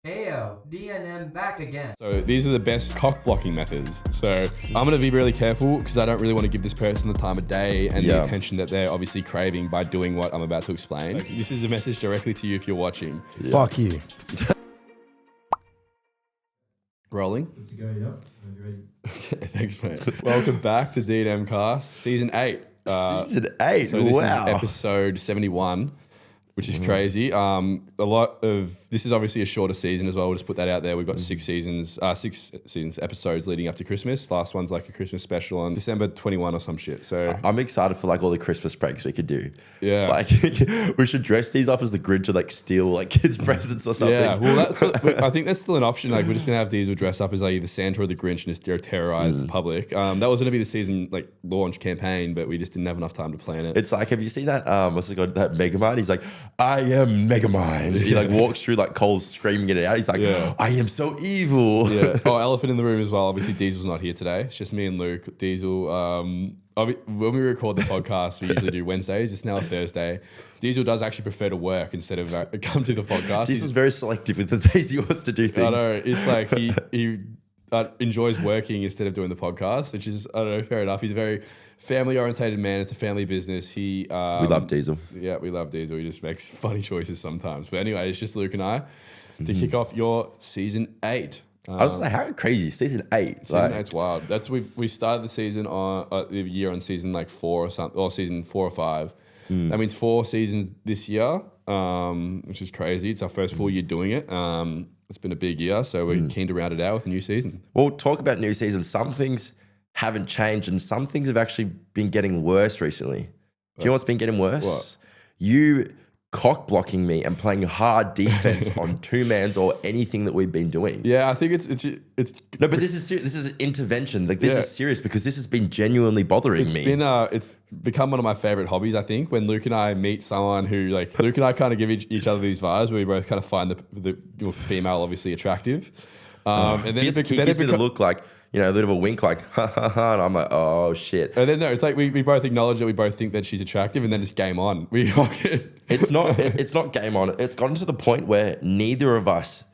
Ayo, DNM back again. So these are the best cock blocking methods. So I'm going to be really careful because I don't really want to give this person the time of day and the attention that they're obviously craving by doing what I'm about to explain. Like, this is a message directly to you if you're watching. Fuck you. Rolling? Good to go, yeah. Are you ready? Okay, thanks, mate. Welcome back to DNM Cast, Season 8. Season 8, So this wow. is episode 71. Which is crazy. This is obviously a shorter season as well. We'll just put that out there. We've got six episodes leading up to Christmas. Last one's like a Christmas special on December 21 or some shit. So I'm excited for like all the Christmas pranks we could do. Yeah. Like we should dress these up as the Grinch and like steal like kids' presents or something. yeah, well, I think that's still an option. Like we're just gonna have Diezel dress up as like either Santa or the Grinch and just go terrorize the public. That was gonna be the season like launch campaign, but we just didn't have enough time to plan it. It's like, have you seen that? What's it called? That Megamind? He's like, I am Megamind. He like walks through like Cole's screaming it out. He's like, I am so evil. Yeah. Oh, elephant in the room as well. Obviously, Diezel's not here today. It's just me and Luke. Diezel. When we record the podcast, we usually do Wednesdays. It's now a Thursday. Diezel does actually prefer to work instead of come to the podcast. Diezel's very selective with the days he wants to do things. I know. It's like he enjoys working instead of doing the podcast, which is, I don't know, fair enough. He's a very family-orientated man. It's a family business. We love Diezel. Yeah, we love Diezel. He just makes funny choices sometimes. But anyway, it's just Luke and I to kick off your season 8. I was like, how crazy, season 8. Season 8's wild. We started the season on the year on season like 4 or something, or season 4 or 5. That means 4 seasons this year, which is crazy. It's our first full year doing it. It's been a big year, so we're keen to round it out with a new season. Well, talk about new season. Some things haven't changed and some things have actually been getting worse recently. Do you know what's been getting worse? What? You cock blocking me and playing hard defense on two-mans or anything that we've been doing. Yeah, I think it's No, but this is an intervention. Like this is serious because this has been genuinely bothering me. It's become one of my favorite hobbies, I think, when Luke and I meet someone who, like, Luke and I kind of give each other these vibes where we both kind of find the female obviously attractive. And then he gives me the look like, you know, a bit of a wink like, ha, ha, ha, and I'm like, oh, shit. And then it's like we both acknowledge that we both think that she's attractive and then it's game on. It's not game on. It's gotten to the point where neither of us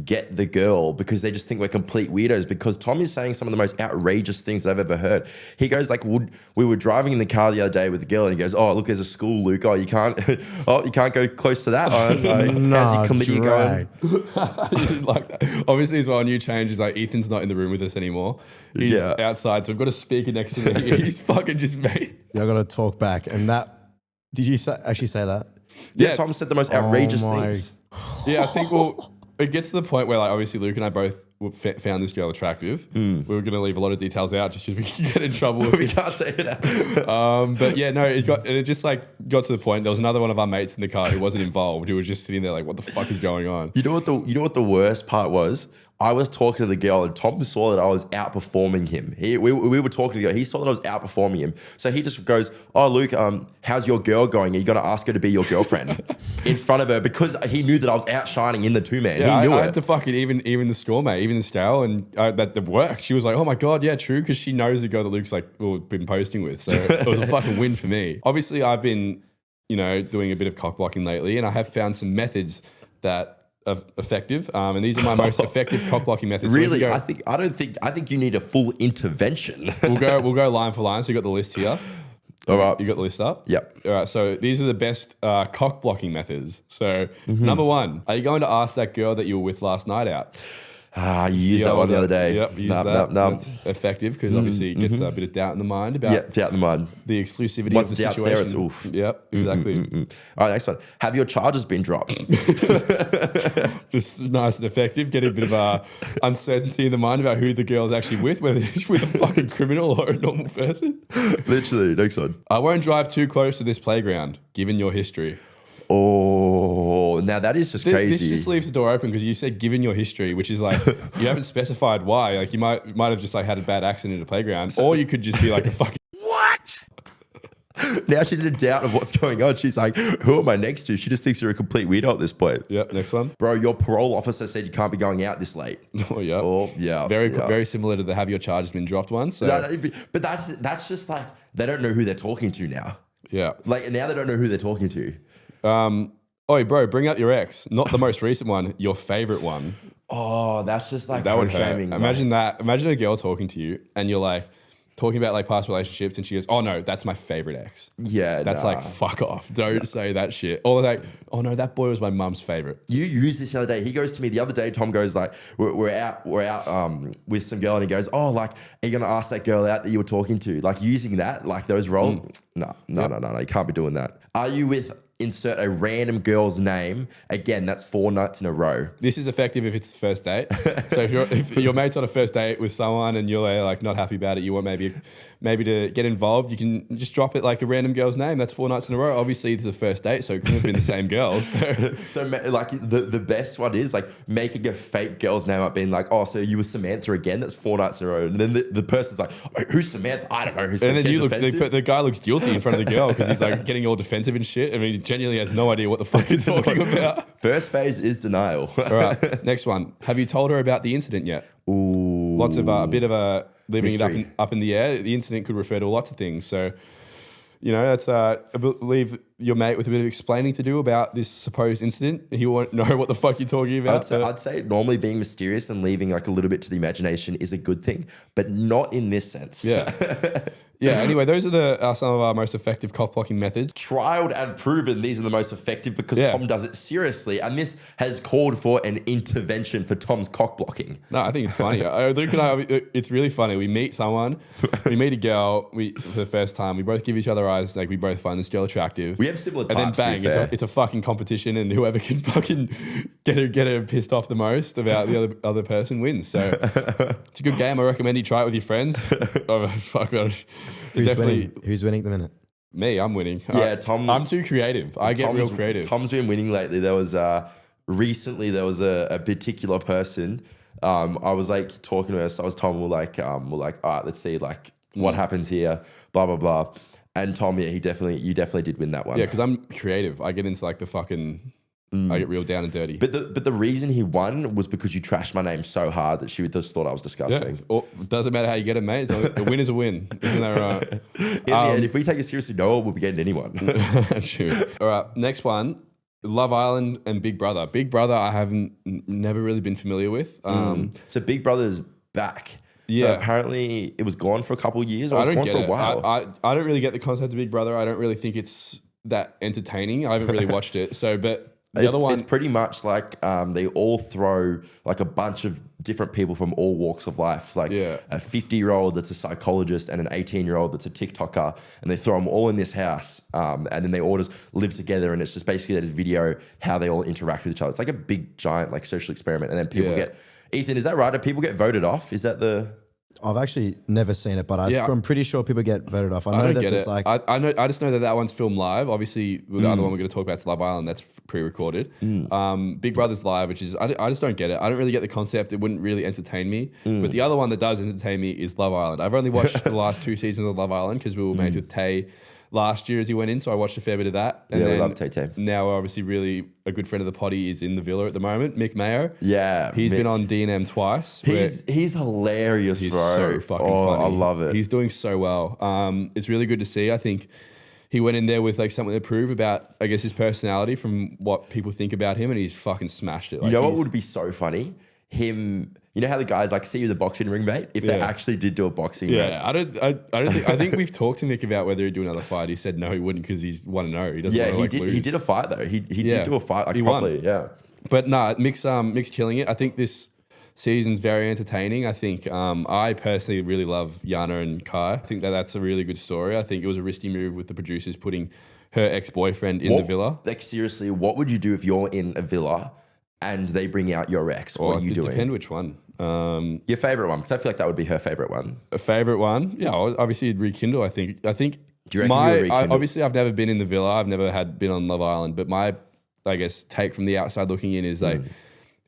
get the girl because they just think we're complete weirdos because Tom is saying some of the most outrageous things I've ever heard. He goes like, we were driving in the car the other day with the girl and he goes, oh, look, there's a school, Luke. Oh, you can't go close to that one. Like, how's your chlamydia going? Like that. Obviously as well, a new change is like Ethan's not in the room with us anymore. He's outside, so we've got a speaker next to me. He's fucking just me. Yeah, I got to talk back. And that, did you actually say that? Yeah, Tom said the most outrageous things. Yeah, I think it gets to the point where, like, obviously Luke and I both found this girl attractive. We were going to leave a lot of details out just because we could get in trouble. We can't say it out. But yeah, no, it just like got to the point. There was another one of our mates in the car who wasn't involved. Who was just sitting there like, what the fuck is going on? You know what the worst part was? I was talking to the girl and Tom saw that I was outperforming him. We were talking together. He saw that I was outperforming him. So he just goes, oh, Luke, how's your girl going? Are you going to ask her to be your girlfriend in front of her? Because he knew that I was outshining in the two-man. Yeah, he knew I it. had to fucking even the score, mate, even the scale, and that worked. She was like, oh my God, yeah, true, because she knows the girl that Luke's like been posting with. So it was a fucking win for me. Obviously, I've been, doing a bit of cock blocking lately, and I have found some methods that are effective, and these are my most effective cock blocking methods. Really, So I think you need a full intervention. we'll go line for line. So you got the list here. All right, You got the list up? Yep. All right, so these are the best cock blocking methods. So number 1, are you going to ask that girl that you were with last night out? You used that one the other day. Yep, use that. That's effective because obviously it gets a bit of doubt in the mind about doubt in the mind. the exclusivity Once of the doubt's situation. there, it's oof. Yep, exactly. All right, next one. Have your charges been dropped? Just nice and effective. Get a bit of uncertainty in the mind about who the girl's actually with, whether she's with a fucking criminal or a normal person. Literally, next one. I won't drive too close to this playground, given your history. Oh, now that is just crazy. This just leaves the door open because you said given your history, which is like you haven't specified why. Like you might have just like had a bad accident at a playground, or you could just be like a fucking What? Now she's in doubt of what's going on. She's like, who am I next to? She just thinks you're a complete weirdo at this point. Yep, next one. Bro, your parole officer said you can't be going out this late. Oh yeah. Oh yeah. Very similar to the have your charges been dropped one. So But that's just like they don't know who they're talking to now. yeah. Like now they don't know who they're talking to. Oi, bro, bring up your ex. Not the most recent one, your favorite one. Oh, that's just like That would hurt. shaming. Imagine that. Imagine a girl talking to you and you're like talking about like past relationships and she goes, oh no, that's my favorite ex. Yeah, That's nah. like, fuck off. Don't say that shit. Or like, oh no, that boy was my mum's favorite. You used this the other day. He goes to me the other day. Tom goes like, we're out with some girl, and he goes, oh, like, are you gonna ask that girl out that you were talking to? Like using that, like those roles. No. You can't be doing that. Are you with? Insert a random girl's name. Again, that's 4 nights in a row. This is effective if it's the first date. So if your mate's on a first date with someone and you're like not happy about it, you want maybe to get involved, you can just drop it like a random girl's name. That's 4 nights in a row. Obviously, it's the first date, so it couldn't have been the same girl. So like the best one is like making a fake girl's name up, being like, oh, so you were Samantha again? That's 4 nights in a row. And then the person's like, oh, who's Samantha? I don't know. Who's and then defensive. the guy looks guilty in front of the girl because he's like getting all defensive and shit. I mean, he genuinely has no idea what the fuck he's talking about. First phase is denial. All right, next one. Have you told her about the incident yet? Ooh. Lots of a bit of a leaving Mystery. it up in the air. The incident could refer to lots of things. So, you know, that's I believe your mate with a bit of explaining to do about this supposed incident. He won't know what the fuck you're talking about. I'd say normally being mysterious and leaving like a little bit to the imagination is a good thing, but not in this sense. Yeah. Yeah. Anyway, those are some of our most effective cock blocking methods. Trialed and proven these are the most effective because Yeah. Tom does it seriously, and this has called for an intervention for Tom's cock blocking. No, I think it's funny. Luke and I, it's really funny. We meet someone, we meet a girl, for the first time. We both give each other eyes, like we both find this girl attractive. We have similar and then types. to be bang, fair. it's a fucking competition, and whoever can fucking get her pissed off the most about the other person wins. So it's a good game. I recommend you try it with your friends. Oh, fuck, Who's winning at the minute? Me, I'm winning. Yeah, Tom. I'm too creative. I get real creative. Tom's been winning lately. There was recently there was a particular person. I was like talking to her. So I was Tom. We're like, all right, let's see like what happens here. Blah blah blah. And Tom, yeah, you definitely did win that one. Yeah, because I'm creative. I get into like the fucking. I get real down and dirty. But the reason he won was because you trashed my name so hard that she just thought I was disgusting. Yeah. Or, doesn't matter how you get it, mate. A win is a win. Isn't that right? And if we take it seriously, no one will be getting anyone. True. All right. Next one. Love Island and Big Brother. Big Brother, I haven't never really been familiar with. So Big Brother's back. Yeah. So apparently it was gone for a couple of years. Or it was gone for a while. I don't really get the concept of Big Brother. I don't really think it's that entertaining. I haven't really watched it. So, but the other one, it's pretty much like they all throw like a bunch of different people from all walks of life, like a 50-year-old that's a psychologist and an 18-year-old that's a TikToker, and they throw them all in this house, and then they all just live together, and it's just basically this video how they all interact with each other. It's like a big giant like social experiment, and then people get. Ethan, is that right? Do people get voted off? Is that the? I've actually never seen it, but I'm pretty sure people get voted off. I know don't that get there's it. like I just know that one's filmed live. Obviously, the other one we're going to talk about is Love Island. That's pre-recorded. Big Brother's live, which is I just don't get it. I don't really get the concept. It wouldn't really entertain me. But the other one that does entertain me is Love Island. I've only watched the last 2 seasons of Love Island because we were mates with Tay last year as he went in, so I watched a fair bit of that. And Yeah, we then love Tay-Tay. Now, obviously, really a good friend of the potty is in the villa at the moment, Mick Mayo. Yeah, He's Mick. been on D&M twice. He's hilarious, He's bro. so fucking funny. I love it. He's doing so well. It's really good to see. I think he went in there with like something to prove about, I guess, his personality from what people think about him, and he's fucking smashed it. Like, you know what would be so funny? Him. You know how the guys like see you the boxing ring, mate? If they actually did do a boxing ring. Yeah, I think we've talked to Mick about whether he'd do another fight. He said no, he wouldn't because he's 1-0. He doesn't want to like lose. He did a fight though. He did do a fight like He properly. won. Yeah. But no, Mick's killing it. I think this season's very entertaining. I think I personally really love Yana and Kai. I think that's a really good story. I think it was a risky move with the producers putting her ex-boyfriend in the villa. Like seriously, what would you do if you're in a villa and they bring out your ex? What are you doing? Depend which one. Your favorite one, because I feel like that would be her favorite one. A favorite one? Yeah, obviously it'd rekindle. I think. Do you reckon you would rekindle? Obviously I've never been in the villa. I've never been on Love Island. But my, I guess, take from the outside looking in is like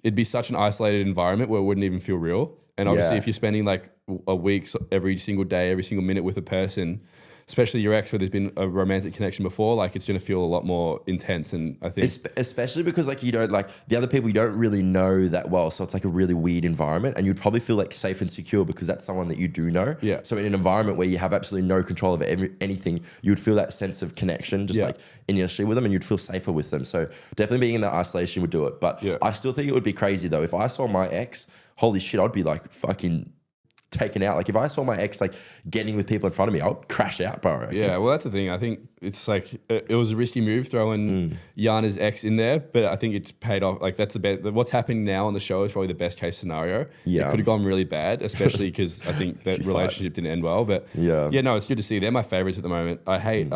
it'd be such an isolated environment where it wouldn't even feel real. And obviously, if you're spending like a week every single day, every single minute with a person, especially your ex where there's been a romantic connection before, like it's going to feel a lot more intense. And I think Especially because like you don't like the other people you don't really know that well, so it's like a really weird environment, and you'd probably feel like safe and secure because that's someone that you do know. Yeah. So in an environment where you have absolutely no control over anything, you would feel that sense of connection just like initially with them, and you'd feel safer with them. So definitely being in that isolation would do it. But I still think it would be crazy though if I saw my ex. Holy shit, I'd be like fucking taken out. Like if I saw my ex like getting with people in front of me, I would crash out, bro. Yeah, well, that's the thing. I think it's like it was a risky move throwing Yana's ex in there, but I think it's paid off. Like that's the best. What's happening now on the show is probably the best case scenario. Yeah, it could have gone really bad, especially because I think that relationship didn't end well. But yeah, no, it's good to see. They're my favorites at the moment. I hate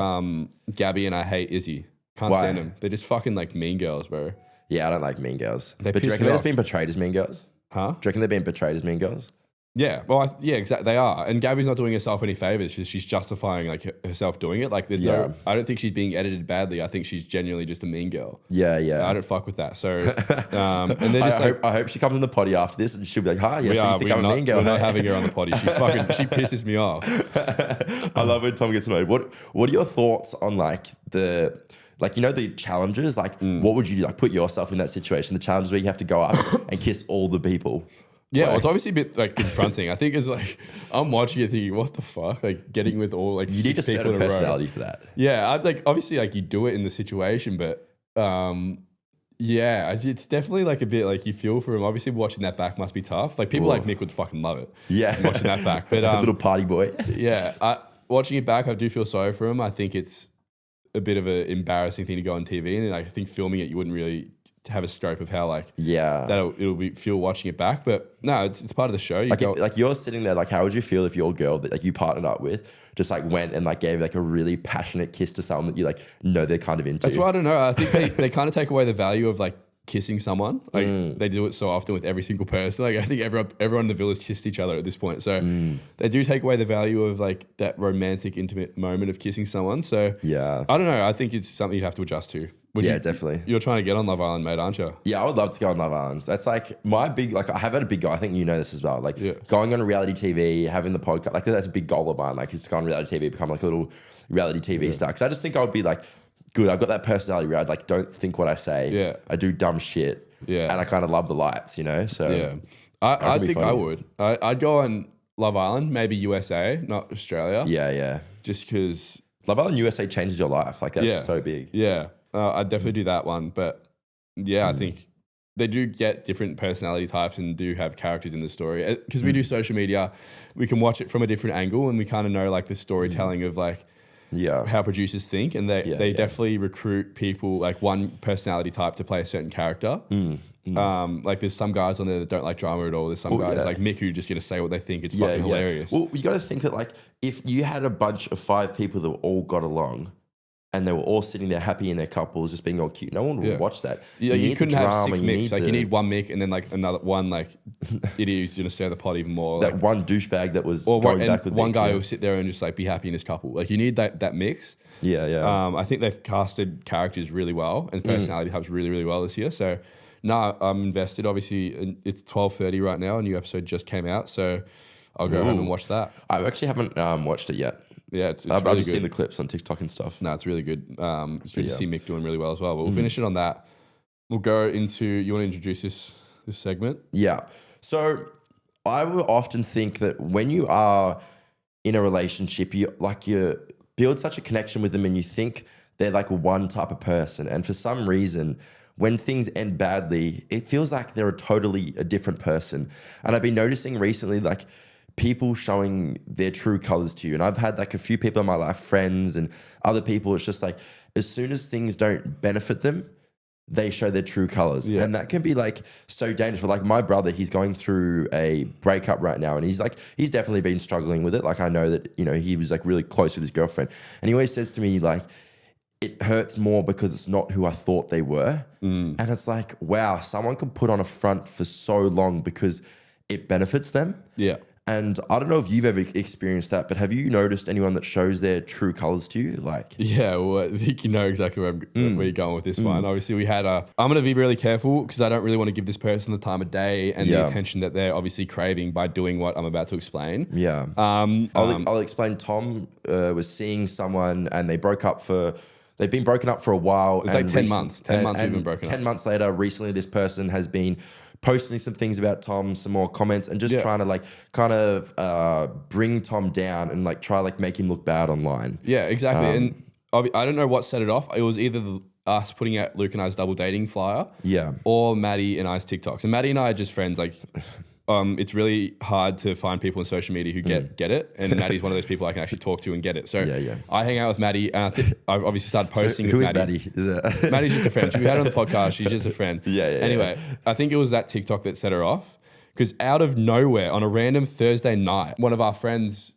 Gabby and I hate Izzy. Can't stand them. They're just fucking like mean girls, bro. Yeah, I don't like mean girls. They but do you piss reckon me they're off. just being portrayed as mean girls? Huh? Do you reckon they're being portrayed as mean girls? Yeah, well, yeah, exactly. They are, and Gabby's not doing herself any favors. She's justifying like herself doing it. Like, there's no. I don't think she's being edited badly. I think she's genuinely just a mean girl. Yeah, yeah. I don't fuck with that. So, and they're just I hope she comes in the potty after this and she'll be like, "Hi, yes, you think I'm a mean girl?" We're not having her on the potty. She pisses me off. I love when Tom gets annoyed. What are your thoughts on like the challenges? Like, what would you do? Like, put yourself in that situation. The challenges where you have to go up and kiss all the people. Yeah, well, it's obviously a bit like confronting. I think it's like I'm watching it thinking, what the fuck? Like getting with all like you need a six people certain in a row. personality for that. Yeah, I'd like obviously like you do it in the situation, but yeah, it's definitely like a bit like you feel for him. Obviously, watching that back must be tough. Like people like Nick would fucking love it. Yeah, watching that back, but little party boy. Yeah, watching it back, I do feel sorry for him. I think it's a bit of an embarrassing thing to go on TV, and I think filming it, you wouldn't really have a scope of how like it'll be feel watching it back. But no, it's part of the show. Like you're sitting there, like how would you feel if your girl that like you partnered up with just like went and like gave like a really passionate kiss to someone that you like know they're kind of into? That's why I don't know. I think they kind of take away the value of like kissing someone. Like they do it so often with every single person. Like I think everyone in the village kissed each other at this point. So they do take away the value of like that romantic, intimate moment of kissing someone. So yeah, I don't know. I think it's something you'd have to adjust to. Definitely. You're trying to get on Love Island, mate, aren't you? Yeah, I would love to go on Love Island. That's like my big, like I have had a big goal. I think you know this as well. Like going on reality TV, having the podcast, like that's a big goal of mine. Like it's to go on reality TV, become like a little reality TV star. Because I just think I would be like, good, I've got that personality where I'd like don't think what I say. Yeah. I do dumb shit. Yeah. And I kind of love the lights, you know? So yeah. I think I would. I'd go on Love Island, maybe USA, not Australia. Yeah, yeah. Just because Love Island USA changes your life. Like that's so big. Yeah. I'd definitely do that one. But yeah, I think they do get different personality types and do have characters in the story. Because we do social media, we can watch it from a different angle and we kind of know like the storytelling of like how producers think. And they definitely recruit people, like one personality type to play a certain character. Like there's some guys on there that don't like drama at all. There's some guys like Mick who just going to say what they think. It's fucking hilarious. Well, you got to think that like if you had a bunch of 5 people that all got along, and they were all sitting there happy in their couples, just being all cute. No one would watch that. Yeah, you couldn't have 6 mix. Like you need one mic and then like another one like idiot who's gonna stir the pot even more. That like, one douchebag that was going back with one guy who will sit there and just like be happy in his couple. Like you need that mix. Yeah, yeah. I think they've casted characters really well and personality types really, really well this year. So no, I'm invested. Obviously, it's 12:30 right now. A new episode just came out, so I'll go home and watch that. I actually haven't watched it yet. Yeah, it's I've really just good. seen the clips on TikTok and stuff. No, it's really good. It's good to see Mick doing really well as well. But we'll finish it on that. We'll go into, you want to introduce this segment? Yeah. So I will often think that when you are in a relationship, you build such a connection with them and you think they're like one type of person. And for some reason, when things end badly, it feels like they're a different person. And I've been noticing recently, like, people showing their true colors to you. And I've had like a few people in my life, friends and other people, it's just like, as soon as things don't benefit them, they show their true colors. Yeah. And that can be like so dangerous. But like my brother, he's going through a breakup right now. And he's definitely been struggling with it. Like I know that, you know, he was like really close with his girlfriend. And he always says to me like, it hurts more because it's not who I thought they were. And it's like, wow, someone can put on a front for so long because it benefits them. Yeah. And I don't know if you've ever experienced that, but have you noticed anyone that shows their true colors to you? Like, Yeah, well, I think you know exactly where you're going with this one. Obviously, we had I'm going to be really careful because I don't really want to give this person the time of day and the attention that they're obviously craving by doing what I'm about to explain. yeah. I'll explain. Tom was seeing someone and they broke up for. They've been broken up for a while. It's like 10 months. 10 months we've been broken up. 10 months later, recently, this person has been posting some things about Tom, some more comments, and just trying to like kind of bring Tom down and like try like make him look bad online. Yeah, exactly. And I don't know what set it off. It was either us putting out Luke and I's double dating flyer, or Maddie and I's TikToks. And Maddie and I are just friends. Like, it's really hard to find people on social media who get it. And Maddie's one of those people I can actually talk to and get it. So I hang out with Maddie, and I've obviously started posting with Maddie. Who is Maddie? Maddie's just a friend. We had her on the podcast. She's just a friend. Anyway, I think it was that TikTok that set her off. Because out of nowhere, on a random Thursday night, one of our friends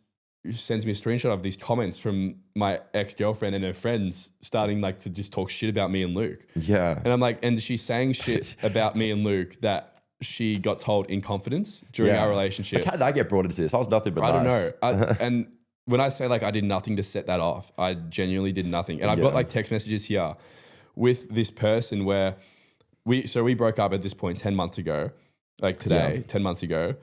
sends me a screenshot of these comments from my ex-girlfriend and her friends starting like to just talk shit about me and Luke. Yeah. And I'm like, and she's saying shit about me and Luke that she got told in confidence during our relationship. Like, how did I get brought into this? I was nothing but I nice. don't know. And when I say like I did nothing to set that off, I genuinely did nothing. And I've got like text messages here with this person where we broke up at this point 10 months ago, like today, 10 months ago.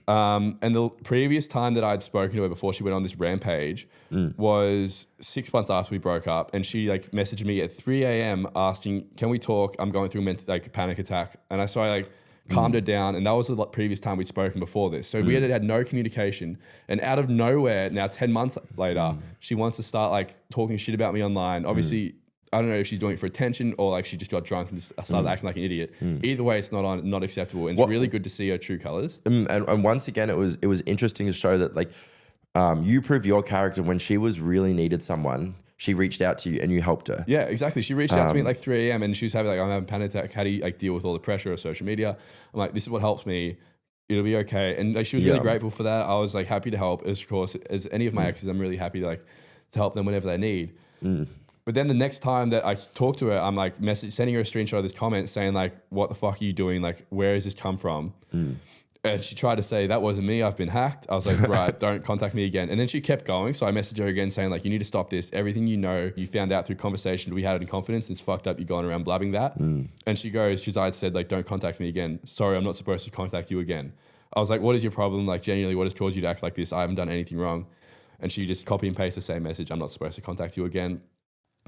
And the previous time that I'd spoken to her before she went on this rampage was 6 months after we broke up. And she like messaged me at 3 a.m. asking, can we talk? I'm going through a panic attack. And I like calmed her down, and that was the previous time we'd spoken before this. So we had no communication, and out of nowhere, now 10 months later, she wants to start like talking shit about me online. Obviously, I don't know if she's doing it for attention or like she just got drunk and just started acting like an idiot. Either way, it's not acceptable, and it's really good to see her true colors. And once again, it was interesting to show that like you prove your character. When she was really needed someone, she reached out to you and you helped her. Yeah, exactly. She reached out to me at like 3 a.m. and she was having like, I'm having a panic attack. How do you like deal with all the pressure of social media? I'm like, this is what helps me. It'll be okay. And like, she was really grateful for that. I was like happy to help. Of course, as any of my exes, I'm really happy to help them whenever they need. But then the next time that I talk to her, I'm like sending her a screenshot of this comment saying like, what the fuck are you doing? Like, where has this come from? And she tried to say, that wasn't me, I've been hacked. I was like, right, don't contact me again. And then she kept going. So I messaged her again saying like, you need to stop this. Everything you know, you found out through conversations we had in confidence. It's fucked up. You're going around blabbing that. And she goes, I'd said like, don't contact me again. Sorry, I'm not supposed to contact you again. I was like, what is your problem? Like genuinely, what has caused you to act like this? I haven't done anything wrong. And she just copy and paste the same message. I'm not supposed to contact you again.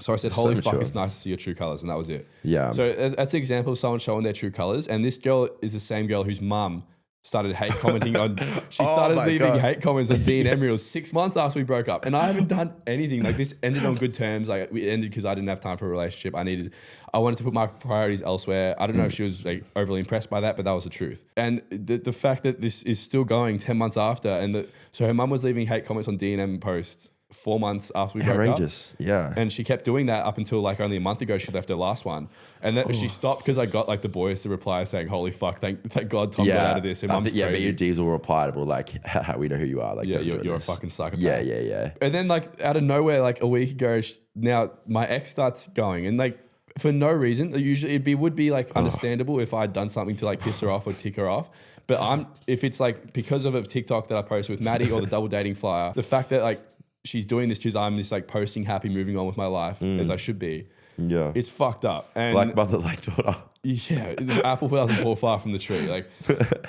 So I said, holy fuck, it's nice to see your true colors. And that was it. Yeah. So that's an example of someone showing their true colors. And this girl is the same girl whose mum started hate commenting on, she started leaving hate comments on D&M reels 6 months after we broke up. And I haven't done anything. Like this ended on good terms. Like we ended because I didn't have time for a relationship. I wanted to put my priorities elsewhere. I don't know if she was like overly impressed by that, but that was the truth. And the fact that this is still going 10 months after, and so her mum was leaving hate comments on D&M posts 4 months after we broke up. Outrageous, yeah. And she kept doing that up until like only a month ago. She left her last one, and that she stopped because I got like the boys to reply saying, "Holy fuck, thank God Tom got out of this." And mum's crazy. But your Diezel replied, well, like, how we know who you are. Like, you're a fucking psychopath. Yeah. And then like out of nowhere, like a week ago, now my ex starts going, and like for no reason. Usually would be like understandable if I'd done something to like piss her off or tick her off. But if it's like because of a TikTok that I posted with Maddie or the double dating flyer, the fact that like she's doing this because I'm just like posting happy, moving on with my life as I should be. Yeah. It's fucked up. And like mother, like daughter. Yeah. The apple doesn't fall far from the tree. Like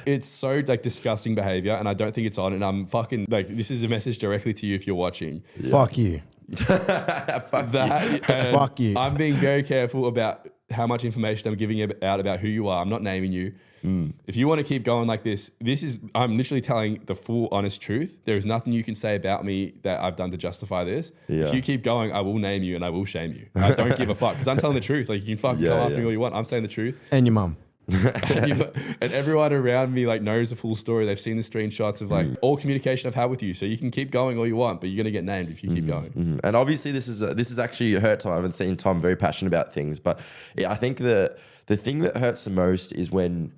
it's so like disgusting behavior, and I don't think it's on. And I'm fucking like, this is a message directly to you if you're watching. Yeah. Fuck you. Fuck you. I'm being very careful about how much information I'm giving out about who you are. I'm not naming you. If you want to keep going like this, I'm literally telling the full honest truth. There is nothing you can say about me that I've done to justify this. Yeah. If you keep going, I will name you and I will shame you. I don't give a fuck because I'm telling the truth. Like you can fucking come after me all you want. I'm saying the truth. And your mum. And everyone around me like knows the full story. They've seen the screenshots of like all communication I've had with you. So you can keep going all you want, but you're gonna get named if you keep going. And obviously this is actually hurt Tom. I haven't seen Tom very passionate about things, but I think the thing that hurts the most is when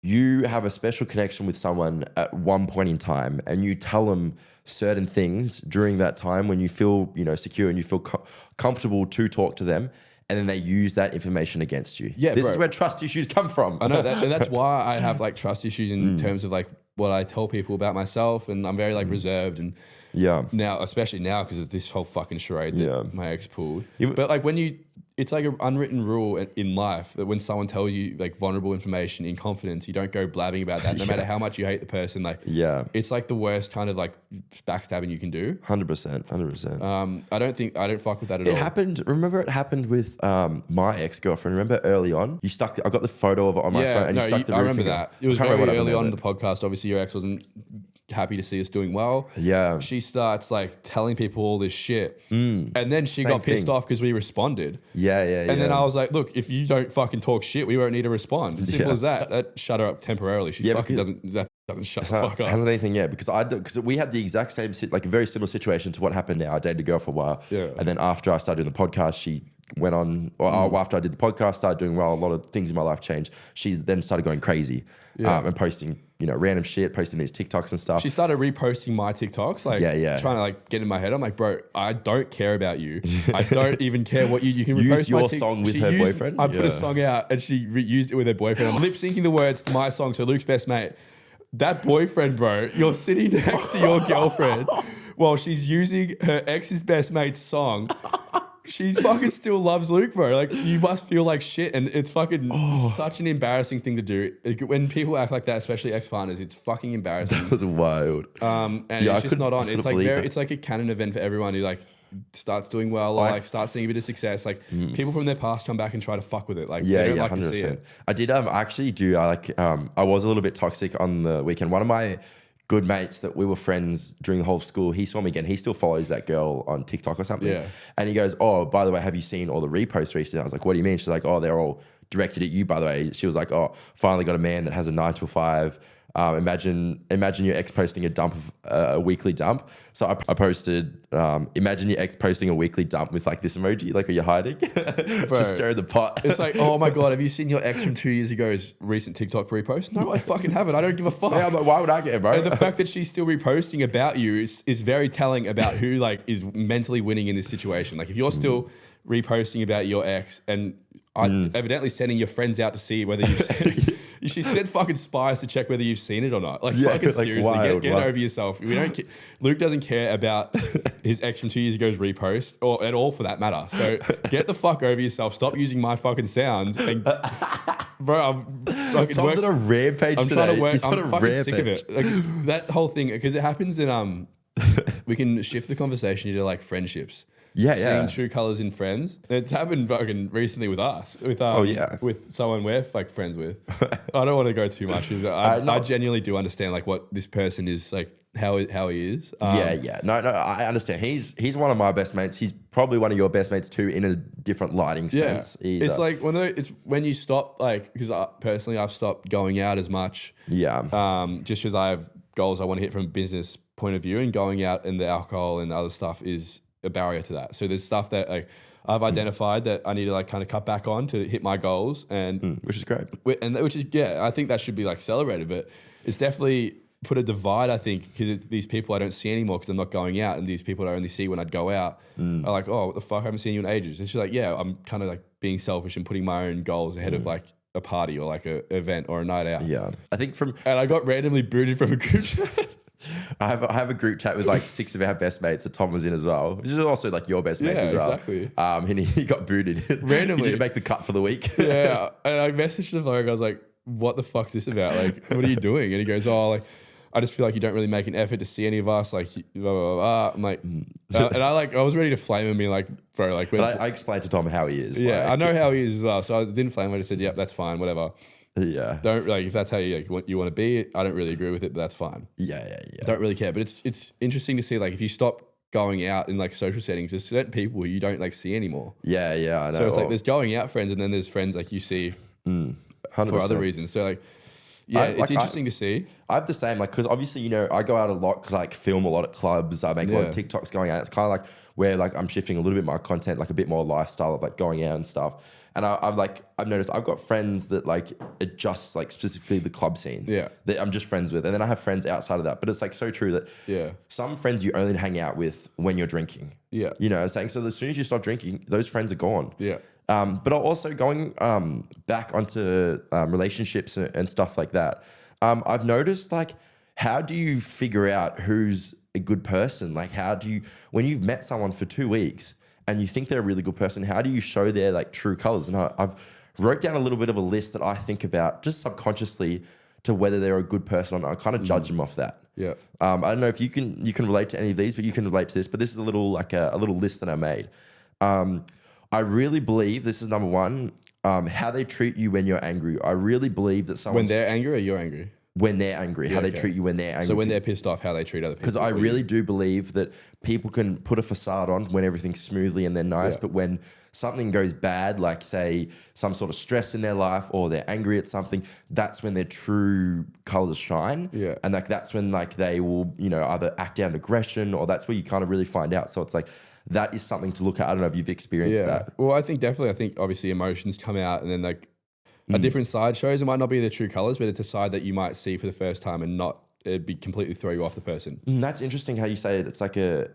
you have a special connection with someone at one point in time and you tell them certain things during that time when you feel secure and you feel comfortable to talk to them. and then they use that information against you. Yeah, this bro. is where trust issues come from. I know that, and that's why I have like trust issues in terms of like what I tell people about myself, and I'm very like reserved and Yeah. now, especially now because of this whole fucking charade that my ex pulled. You- But like it's like an unwritten rule in life that when someone tells you like vulnerable information in confidence, you don't go blabbing about that, no matter how much you hate the person. Like, it's like the worst kind of like backstabbing you can do. 100%. I don't fuck with that at all. It happened. Remember, it happened with my ex-girlfriend. Remember early on, you stuck. I got the photo of it on my phone, and you stuck the I roof remember finger. that. It was I can't remember very what early on in happened the podcast. Obviously, your ex wasn't happy to see us doing well. Yeah. She starts like telling people all this shit. And then she Same got pissed thing. off because we responded. Yeah. And then I was like, look, if you don't fucking talk shit, we won't need to respond. It's simple as that. That shut her up temporarily. She fucking doesn't shut the fuck up. Hasn't anything yet because we had the exact same like a very similar situation to what happened now. I dated a girl for a while, and then after I started doing the podcast, she went on. Or after I did the podcast, started doing well. A lot of things in my life changed. She then started going crazy and posting, random shit, posting these TikToks and stuff. She started reposting my TikToks, like trying to like get in my head. I'm like, bro, I don't care about you. I don't even care what you can repost Used my your song with her boyfriend? I put a song out and she used it with her boyfriend. I'm lip syncing the words to my song, so Luke's best mate. That boyfriend, bro, you're sitting next to your girlfriend while she's using her ex's best mate's song. She fucking still loves Luke, bro. Like, you must feel like shit. And it's fucking such an embarrassing thing to do. When people act like that, especially ex-partners, it's fucking embarrassing. That was wild. And it's just not on. It's like it's like a canon event for everyone who like starts doing well or like starts seeing a bit of success. Like people from their past come back and try to fuck with it. Like they don't like 100%. to see it. I did actually do. I was a little bit toxic on the weekend. One of my good mates that we were friends during the whole school, he saw me again. He still follows that girl on TikTok or something. Yeah. And he goes, oh, by the way, have you seen all the reposts recently? I was like, what do you mean? She's like, oh, they're all directed at you, by the way. She was like, oh, finally got a man that has a 9 to 5. Imagine your ex posting a weekly dump. So I posted, imagine your ex posting a weekly dump with like this emoji, like where you're hiding, just stirring the pot. It's like, oh my God, have you seen your ex from 2 years ago's recent TikTok repost? No, I fucking haven't. I don't give a fuck. Yeah, I'm like, why would I get it, bro? And the fact that she's still reposting about you is very telling about who like is mentally winning in this situation. Like if you're still reposting about your ex and evidently sending your friends out to see whether you should send fucking spies to check whether you've seen it or not. Like fucking like seriously, wild, get over yourself. We don't. Luke doesn't care about his ex from 2 years ago's repost or at all for that matter. So get the fuck over yourself. Stop using my fucking sounds. And, bro, I'm fucking Tom's on a rampage I'm today. trying to work. He's on I'm a fucking rampage. sick of it. Like that whole thing because it happens in we can shift the conversation into like friendships. Seeing true colors in friends. It's happened fucking recently with us. With with someone we're like friends with. I don't want to go too much because I genuinely do understand like what this person is like, how he is. No, I understand. He's one of my best mates. He's probably one of your best mates too, in a different lighting sense. It's like it's when you stop like because personally I've stopped going out as much. Just because I have goals I want to hit from a business point of view, and going out and the alcohol and other stuff is a barrier to that. So there's stuff that like I've identified that I need to like kind of cut back on to hit my goals, and which is great. And which is I think that should be like celebrated, but it's definitely put a divide. I think because these people I don't see anymore because I'm not going out, and these people I only see when I'd go out are like, oh, what the fuck, I haven't seen you in ages. It's just like, yeah, I'm kind of like being selfish and putting my own goals ahead of like a party or like a event or a night out. Yeah, I think and I got randomly booted from a group chat. I have a group chat with like 6 of our best mates that Tom was in as well, which is also like your best mates as well. Exactly. And he got booted randomly. He didn't make the cut for the week. Yeah, and I messaged the bloke. I was like, "What the fuck's this about? Like, what are you doing?" And he goes, "Oh, like, I just feel like you don't really make an effort to see any of us. Like, blah blah blah." I'm like, and I was ready to flame him, being like, "Bro, like," but I explained to Tom how he is. Yeah, like, I know how he is as well. So I didn't flame him. I just said, "Yep, that's fine, whatever." Yeah. Don't like if that's how you like you want to be. I don't really agree with it, but that's fine. Yeah. Don't really care. But it's interesting to see like if you stop going out in like social settings, there's certain people who you don't like see anymore. Yeah, I know. So it's like there's going out friends, and then there's friends like you see 100%. for other reasons. So like, it's interesting to see. I have the same, like, because obviously, I go out a lot because I like film a lot at clubs. I make a lot of TikToks going out. It's kind of like where like I'm shifting a little bit my content, like a bit more lifestyle of like going out and stuff. And I've noticed I've got friends that like just like specifically the club scene. Yeah. That I'm just friends with. And then I have friends outside of that. But it's like so true that some friends you only hang out with when you're drinking. Yeah. You know what I'm saying? So as soon as you stop drinking, those friends are gone. Yeah. But also going back onto relationships and stuff like that. I've noticed, like, how do you figure out who's a good person? Like, how do you, when you've met someone for 2 weeks and you think they're a really good person, how do you show their like true colors? And I've wrote down a little bit of a list that I think about just subconsciously to whether they're a good person or not. I kind of judge them off that. Yeah. I don't know if you can relate to any of these, but you can relate to this. But this is a little like a little list that I made. I really believe this is number one. How they treat you when you're angry. I really believe that someone When they're angry or you're angry? when they're angry, how they treat you when they're angry. So when they're pissed off, how they treat other people. Because I really do believe that people can put a facade on when everything's smoothly and they're nice, but when something goes bad, like say some sort of stress in their life or they're angry at something, that's when their true colors shine. Yeah. And like that's when like they will, you know, either act out aggression or that's where you kind of really find out. So it's like that is something to look at. I don't know if you've experienced that. Well, I think obviously emotions come out and then like a different side shows. It might not be their true colors, but it's a side that you might see for the first time and not it'd be completely throw you off the person. That's interesting how you say it. It's like a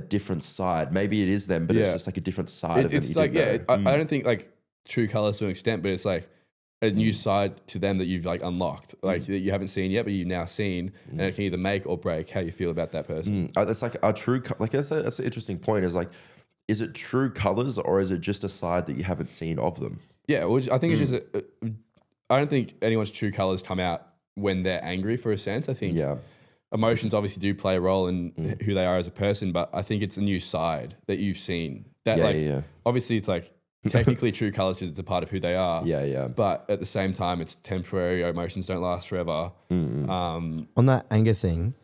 different side. Maybe it is them, but it's just like a different side of them. It's like, I don't think like true colors to an extent, but it's like a new side to them that you've like unlocked, like that you haven't seen yet, but you've now seen, and it can either make or break how you feel about that person. That's like a true, like that's an interesting point is like, is it true colors or is it just a side that you haven't seen of them? Yeah, well, I think it's just, I don't think anyone's true colors come out when they're angry for a sense. I think emotions obviously do play a role in who they are as a person, but I think it's a new side that you've seen. That obviously it's like technically true colors because it's a part of who they are. Yeah. But at the same time, it's temporary. Emotions don't last forever. On that anger thing,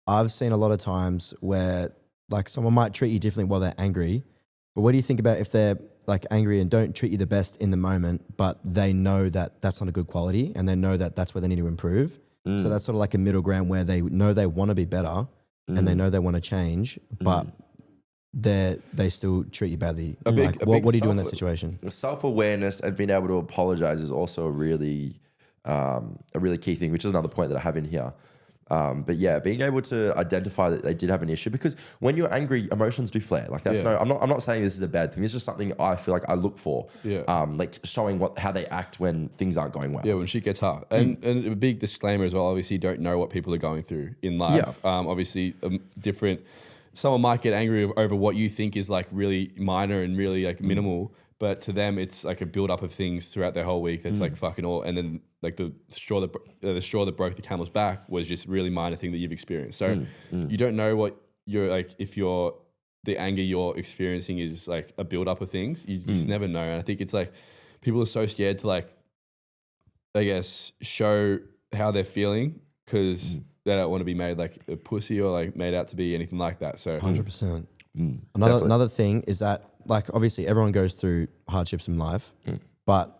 I've seen a lot of times where like someone might treat you differently while they're angry, but what do you think about if they're like angry and don't treat you the best in the moment, but they know that that's not a good quality and they know that that's where they need to improve. So that's sort of like a middle ground where they know they want to be better and they know they want to change, but they still treat you badly. What do you do in that situation? Self-awareness and being able to apologize is also a really key thing, which is another point that I have in here. But yeah, being able to identify that they did have an issue, because when you're angry, emotions do flare. Like that's I'm not saying this is a bad thing. It's just something I feel like I look for. Like showing how they act when things aren't going well. Yeah, when shit gets hard. And a big disclaimer as well, obviously you don't know what people are going through in life. Obviously someone might get angry over what you think is like really minor and really like minimal, but to them it's like a build up of things throughout their whole week that's like fucking all, and then like the straw that broke the camel's back was just really minor thing that you've experienced. So you don't know what you're like, if the anger you're experiencing is like a build up of things, you just never know. And I think it's like people are so scared to like, I guess, show how they're feeling because they don't want to be made like a pussy or like made out to be anything like that. So 100%. Another thing is that like obviously everyone goes through hardships in life, but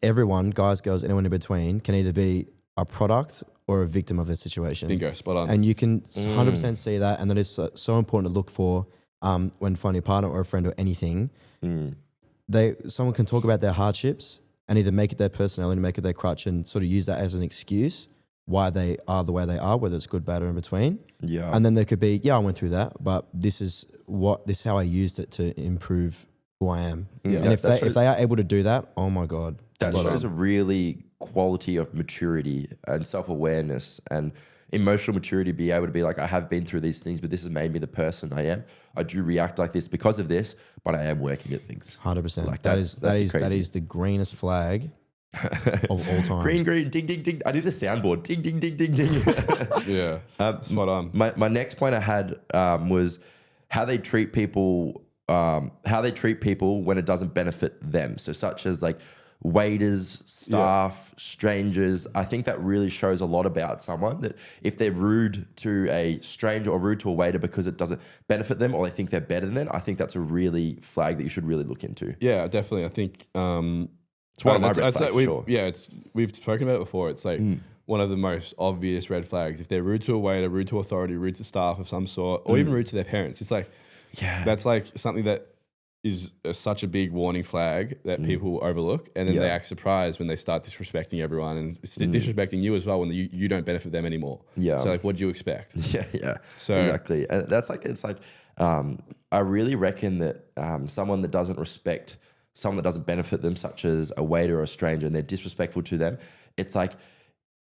everyone, guys, girls, anyone in between, can either be a product or a victim of their situation. Bingo, spot on. And you can 100% see that, and that is so important to look for when finding a partner or a friend or anything. Someone can talk about their hardships and either make it their personality, make it their crutch, and sort of use that as an excuse why they are the way they are, whether it's good, bad, or in between. Yeah. And then there could be, I went through that, but this is how I used it to improve who I am. Yeah. And if they are able to do that, oh my God. That shows a really quality of maturity and self-awareness and emotional maturity, be able to be like, I have been through these things, but this has made me the person I am. I do react like this because of this, but I am working at things. 100%. Like that is the greenest flag of all time. Green, ding, ding, ding. I did a soundboard. Ding, ding, ding, ding, ding. Spot on. My next point I had was how they treat people. How they treat people when it doesn't benefit them. So such as like waiters, staff, strangers. I think that really shows a lot about someone, that if they're rude to a stranger or rude to a waiter because it doesn't benefit them or they think they're better than them, I think that's a really flag that you should really look into. Yeah, definitely. I think it's one of my red flags for sure. Yeah, we've spoken about it before. It's like one of the most obvious red flags. If they're rude to a waiter, rude to authority, rude to staff of some sort, or even rude to their parents, it's like, that's like something that is such a big warning flag that people overlook, and then they act surprised when they start disrespecting everyone and disrespecting you as well when you don't benefit them anymore. Yeah. So like, what do you expect? Yeah. So exactly, and that's like, it's like I really reckon that someone that doesn't respect someone that doesn't benefit them, such as a waiter or a stranger, and they're disrespectful to them, it's like,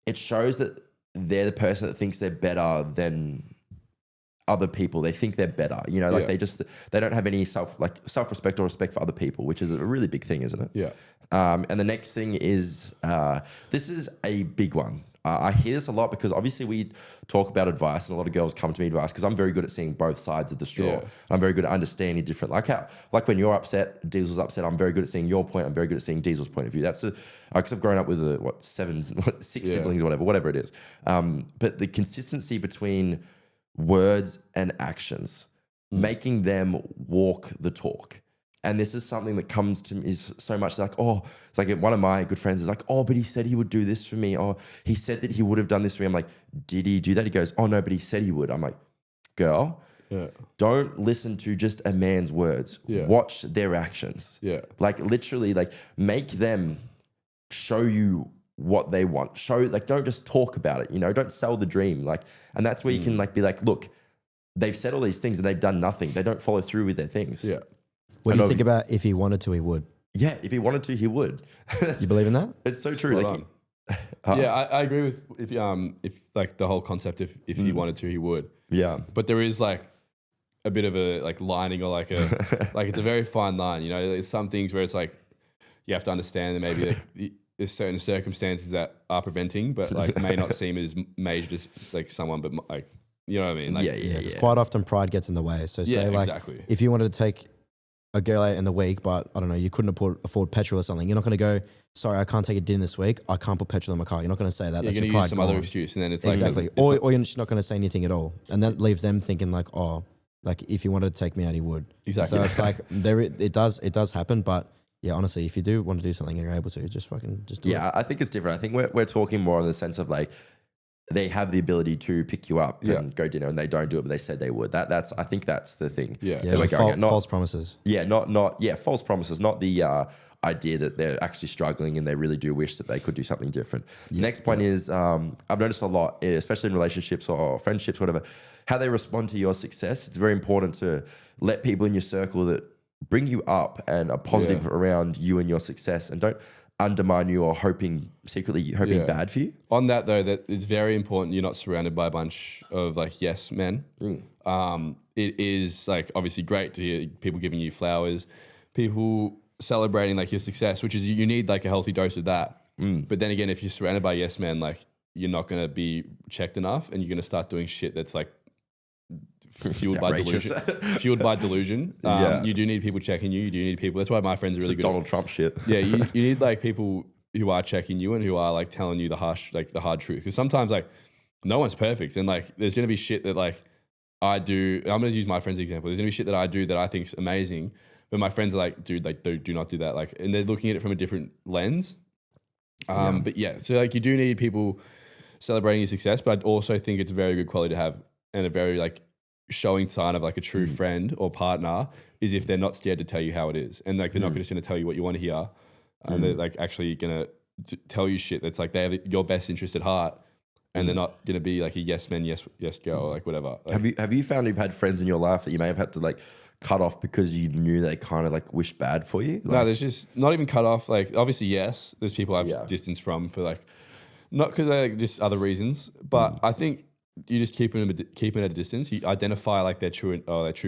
it shows that they're the person that thinks they're better than other people. They think they're better, you know, like they don't have any self-respect or respect for other people, which is a really big thing, isn't it? Yeah. And the next thing is, this is a big one. I hear this a lot because obviously we talk about advice and a lot of girls come to me advice because I'm very good at seeing both sides of the straw. Yeah. I'm very good at understanding different, like when you're upset, Diezel's upset, I'm very good at seeing your point. I'm very good at seeing Diezel's point of view. That's because I've grown up with six siblings or whatever it is. But the consistency between words and actions, making them walk the talk. And this is something that comes to me is so much like, oh, it's like one of my good friends is like, oh, but he said he would do this for me. Oh, he said that he would have done this for me. I'm like, did he do that? He goes, oh no, but he said he would. I'm like, girl, don't listen to just a man's words. Watch their actions. Like literally, like make them show you what they want. Don't just talk about it, you know, don't sell the dream. Like, and that's where you can like be like, look, they've said all these things and they've done nothing. They don't follow through with their things. Yeah. What do you think about if he wanted to, he would? Yeah, if he wanted to, he would. You believe in that? It's so true. Like, yeah, I agree with if like the whole concept. If he wanted to, he would. Yeah, but there is like a bit of a like lining or like a like it's a very fine line. You know, there's some things where it's like you have to understand that maybe like, there's certain circumstances that are preventing, but like may not seem as major as like someone, but like you know what I mean? Like, Because quite often pride gets in the way. So say like exactly. if you wanted to take a girl out in the week, but I don't know, you couldn't afford petrol or something. You're not going to go, sorry, I can't take a dinner this week. I can't put petrol in my car. You're not going to say that. You're going to use some other excuse, and then it's exactly. Like or you're just not going to say anything at all, and that leaves them thinking like, oh, like if he wanted to take me out, he would. Exactly. So it's like it does happen, but yeah, honestly, if you do want to do something and you're able to, just do it. Yeah, I think it's different. I think we're talking more in the sense of like they have the ability to pick you up and go dinner, and they don't do it, but they said they would. I think that's the thing. False promises. Yeah, not false promises, not the idea that they're actually struggling and they really do wish that they could do something different. Next point is I've noticed a lot, especially in relationships or friendships, whatever, how they respond to your success. It's very important to let people in your circle that bring you up and are positive around you and your success, and don't undermine you or secretly hoping bad for you. On that though, that it's very important you're not surrounded by a bunch of like yes men. It is like obviously great to hear people giving you flowers, people celebrating like your success, which is you need like a healthy dose of that. But then again, if you're surrounded by yes men, like you're not going to be checked enough, and you're going to start doing shit that's like fueled by delusion. You do need people checking you. You do need people. That's why my friends are really good. Donald Trump shit. Yeah, you need like people who are checking you and who are like telling you the hard truth. Because sometimes like no one's perfect, and like there's gonna be shit that like I do. I'm gonna use my friend's example. There's gonna be shit that I do that I think's amazing, but my friends are like, dude, like do not do that. Like, and they're looking at it from a different lens. But yeah, so like you do need people celebrating your success, but I also think it's a very good quality to have, and a very like showing sign of like a true friend or partner is if they're not scared to tell you how it is, and like they're not just going to tell you what you want to hear, and they're like actually going to tell you shit that's like they have your best interest at heart, and they're not going to be like a yes man, yes girl, or like whatever. Like, have you found you've had friends in your life that you may have had to like cut off because you knew they kind of like wished bad for you? Like, no, there's just not even cut off. Like obviously yes, there's people I've distanced from for like not because they like just other reasons, but I think you just keep them at a distance. You identify like their true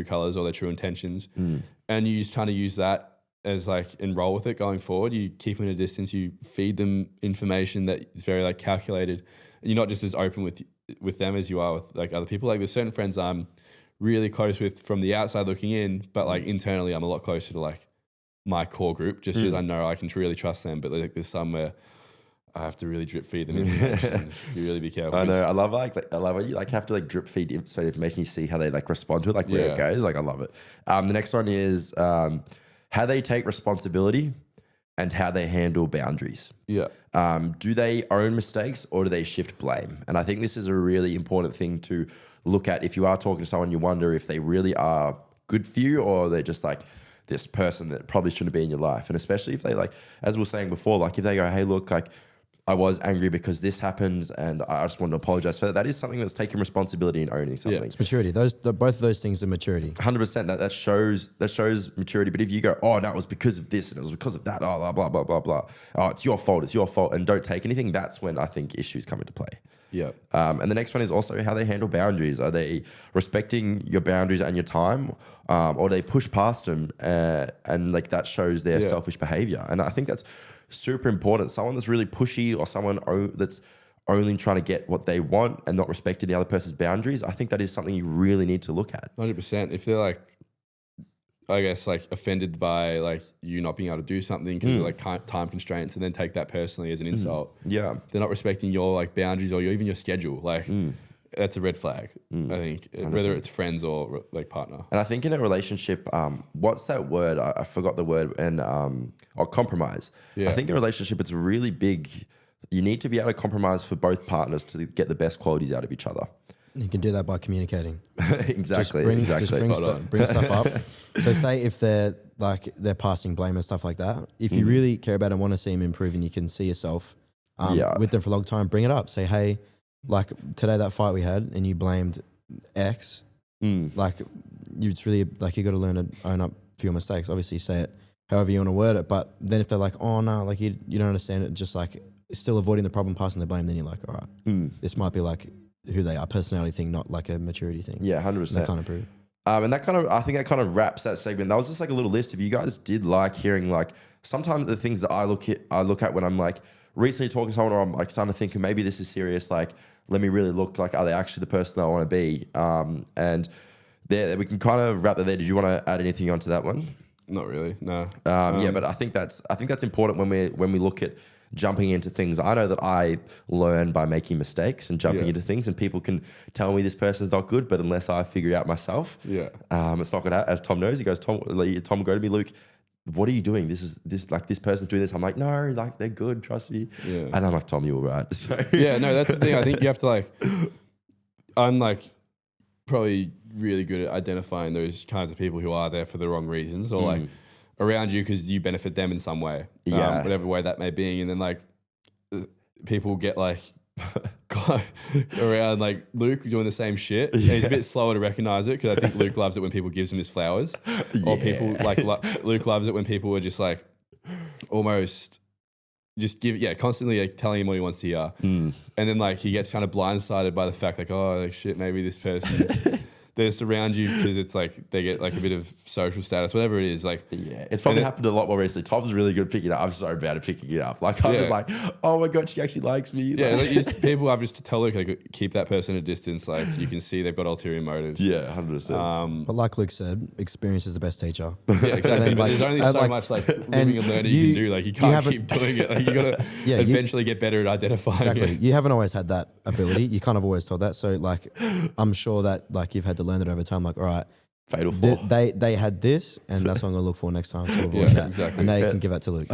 colors or their true intentions, and you just kind of use that as like and roll with it going forward. You keep them at a distance. You feed them information that is very like calculated, and you're not just as open with them as you are with like other people. Like there's certain friends I'm really close with from the outside looking in, but like internally I'm a lot closer to like my core group just because I know I can really trust them. But like there's some where I have to really drip feed them information. You really be careful. I know. I love it. You like have to like drip feed so information. You see how they like respond to it, like where it goes. Like I love it. The next one is how they take responsibility and how they handle boundaries. Yeah. Do they own mistakes or do they shift blame? And I think this is a really important thing to look at. If you are talking to someone, you wonder if they really are good for you or they're just like this person that probably shouldn't be in your life. And especially if they like, as we were saying before, like if they go, hey, look, like I was angry because this happens, and I just want to apologize for that. That is something that's taking responsibility and owning something. It's maturity. Both of those things are maturity. 100%. That shows maturity. But if you go, oh, that was because of this and it was because of that, oh, blah blah blah blah blah. Oh, it's your fault, and don't take anything. That's when I think issues come into play. Yeah. And the next one is also how they handle boundaries. Are they respecting your boundaries and your time, or they push past them, and like that shows their selfish behavior? And I think that's super important. Someone that's really pushy, or someone that's only trying to get what they want and not respecting the other person's boundaries, I think that is something you really need to look at. 100%. If they're like, I guess, like offended by like you not being able to do something because of like time constraints, and then take that personally as an insult. Yeah. They're not respecting your like boundaries or even your schedule. Like that's a red flag, I think, whether it's friends or like partner. And I think in a relationship, what's that word? I forgot the word. And or compromise. Yeah. I think in a relationship, it's really big. You need to be able to compromise for both partners to get the best qualities out of each other. You can do that by communicating. Exactly. Just bring stuff up. So say if they're passing blame and stuff like that, if you really care about it and want to see them improve and you can see yourself with them for a long time, bring it up. Say, hey, like today that fight we had and you blamed X, like it's really like you got to learn to own up for your mistakes. Obviously say it however you want to word it, but then if they're like, oh no, like you don't understand it, just like still avoiding the problem, passing the blame, then you're like, all right, this might be like who they are, personality thing, not like a maturity thing. Yeah, 100%. That kind of prove. And that kind of, I think that kind of wraps that segment. That was just like a little list. If you guys did like hearing, like sometimes the things that I look at when I'm like recently talking to someone, or I'm like starting to think maybe this is serious. Like, let me really look like, are they actually the person I want to be? And there we can kind of wrap that there. Did you want to add anything onto that one? Not really, no. Yeah, but I think that's important when we look at jumping into things. I know that I learn by making mistakes and jumping into things, and people can tell me this person's not good, but unless I figure it out myself, it's not gonna. As Tom knows, he goes, Tom will go to me, Luke, what are you doing? This person's doing this. I'm like, no, like they're good, trust me. Yeah. And I'm like, Tom, you were right. So yeah, no, that's the thing. I think you have to like, I'm like probably really good at identifying those kinds of people who are there for the wrong reasons, or like around you because you benefit them in some way, whatever way that may be. And then like people get like around like Luke doing the same shit. And he's a bit slower to recognize it because I think Luke loves it when people gives him his flowers, or people like Luke loves it when people are just like almost just constantly like telling him what he wants to hear. And then like he gets kind of blindsided by the fact like, oh like shit, maybe this person's they're just around you because it's like they get like a bit of social status, whatever it is. Like, yeah, it's probably happened a lot more recently. Tom's really good at picking it up. I'm so bad at picking it up. Like, I'm just like, oh my God, she actually likes me. Yeah, like people have just to tell Luke, like, keep that person at a distance. Like, you can see they've got ulterior motives. Yeah, 100%. But like Luke said, experience is the best teacher. Yeah, exactly. But there's only so much like living and learning you can do. Like, you can't keep doing it. Like, you got to eventually get better at identifying it. You haven't always had that ability. You kind of always told that. So, like, I'm sure that like you've had to learn it over time. Like, all right, fatal flaw. They had this, and that's what I'm going to look for next time to avoid that. Exactly. And now you can give that to Luke.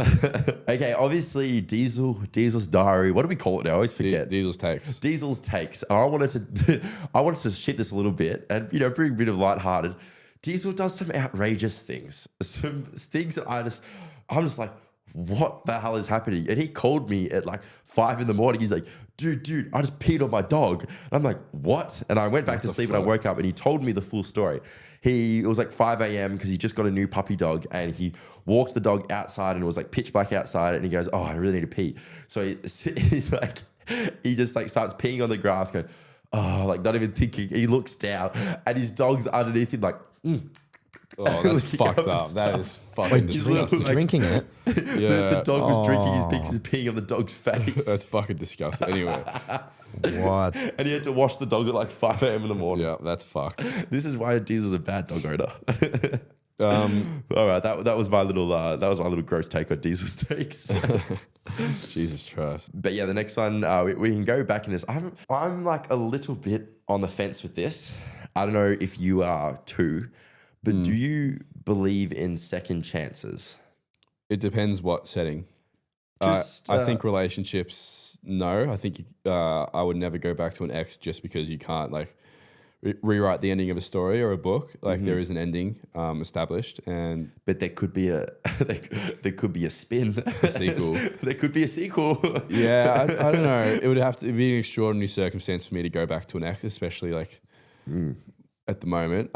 Okay, obviously, Diezel's diary. What do we call it now? I always forget. Diezel's takes. Diezel's takes. I wanted to shit this a little bit and bring a bit of lighthearted. Diezel does some outrageous things, some things that I'm just like, what the hell is happening? And he called me at like 5 a.m. He's like, dude, I just peed on my dog. And I'm like, what? And I went back to sleep and I woke up and he told me the full story. It was like 5 a.m. because he just got a new puppy dog and he walked the dog outside and it was like pitch black outside and he goes, oh, I really need to pee. So he's like, he just like starts peeing on the grass going, oh, like not even thinking. He looks down and his dog's underneath him like, Oh, that's fucked up. That is fucking disgusting. Drinking it. Yeah. The dog was drinking his pictures, peeing on the dog's face. That's fucking disgusting. Anyway. What? And he had to wash the dog at like 5 a.m. in the morning. Yeah, that's fucked. This is why Diezel's a bad dog owner. All right, that was my little gross take on Diezel's takes. Jesus Christ. But yeah, the next one we can go back in this. I'm like a little bit on the fence with this. I don't know if you are too. But do you believe in second chances? It depends what setting. I think relationships, no. I think I would never go back to an ex just because you can't like rewrite the ending of a story or a book. Like there is an ending established, and But there could be a there could be a spin. sequel. There could be a sequel. Yeah, I don't know. It would have to be an extraordinary circumstance for me to go back to an ex, especially like at the moment.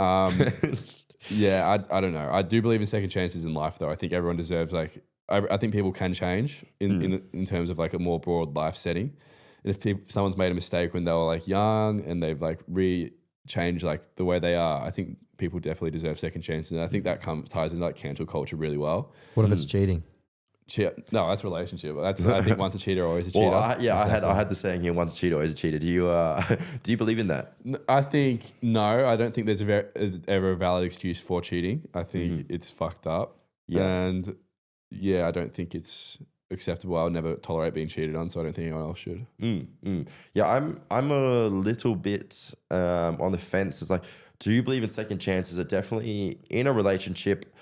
Yeah, I don't know. I do believe in second chances in life, though. I think everyone deserves like. I think people can change in terms of like a more broad life setting. And if someone's made a mistake when they were like young and they've like changed like the way they are, I think people definitely deserve second chances. And I think that ties into like cancel culture really well. What if it's cheating? No, that's relationship. That's I think once a cheater, always a cheater. Well, I had the saying here: once a cheater, always a cheater. Do you believe in that? I think no. I don't think there's ever a valid excuse for cheating. I think it's fucked up. Yeah. And yeah, I don't think it's acceptable. I'll never tolerate being cheated on, so I don't think anyone else should. Yeah, I'm a little bit on the fence. It's like, do you believe in second chances? Are definitely in a relationship.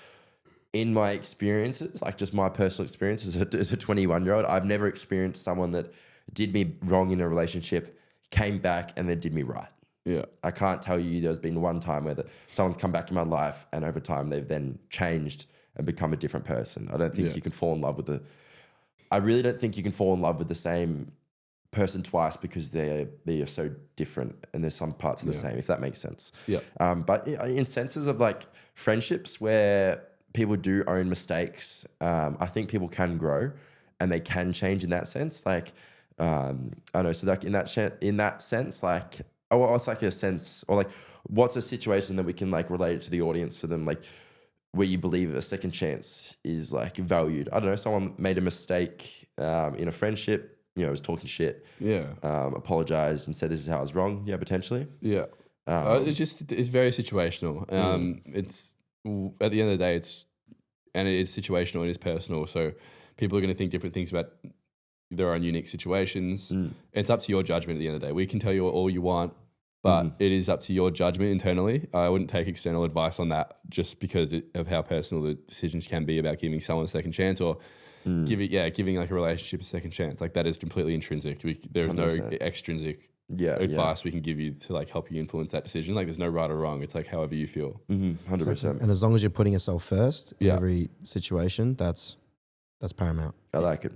In my experiences, like just my personal experiences as a 21-year-old, I've never experienced someone that did me wrong in a relationship, came back and then did me right. Yeah. I can't tell you there's been one time where someone's come back in my life and over time they've then changed and become a different person. I don't think you can fall in love with I really don't think you can fall in love with the same person twice because they are so different and there's some parts of the same, if that makes sense. Yeah. But in senses of like friendships where people do own mistakes, I think people can grow and they can change in that sense. Like, I know, so like in that sense, like, what's like a sense, or like, what's a situation that we can like relate it to the audience for them, like where you believe a second chance is like valued. I don't know, someone made a mistake in a friendship, was talking shit, apologized and said this is how I was wrong. Yeah, potentially. Yeah. It's very situational. It's at the end of the day, it's situational and it's personal. So people are going to think different things about their own unique situations. It's up to your judgment at the end of the day. We can tell you all you want, but it is up to your judgment internally. I wouldn't take external advice on that just because of how personal the decisions can be about giving someone a second chance or giving like a relationship a second chance. Like that is completely intrinsic. There's no extrinsic advice we can give you to like help you influence that decision. Like there's no right or wrong. It's like however you feel. 100%. And as long as you're putting yourself first in every situation, that's paramount. I like it.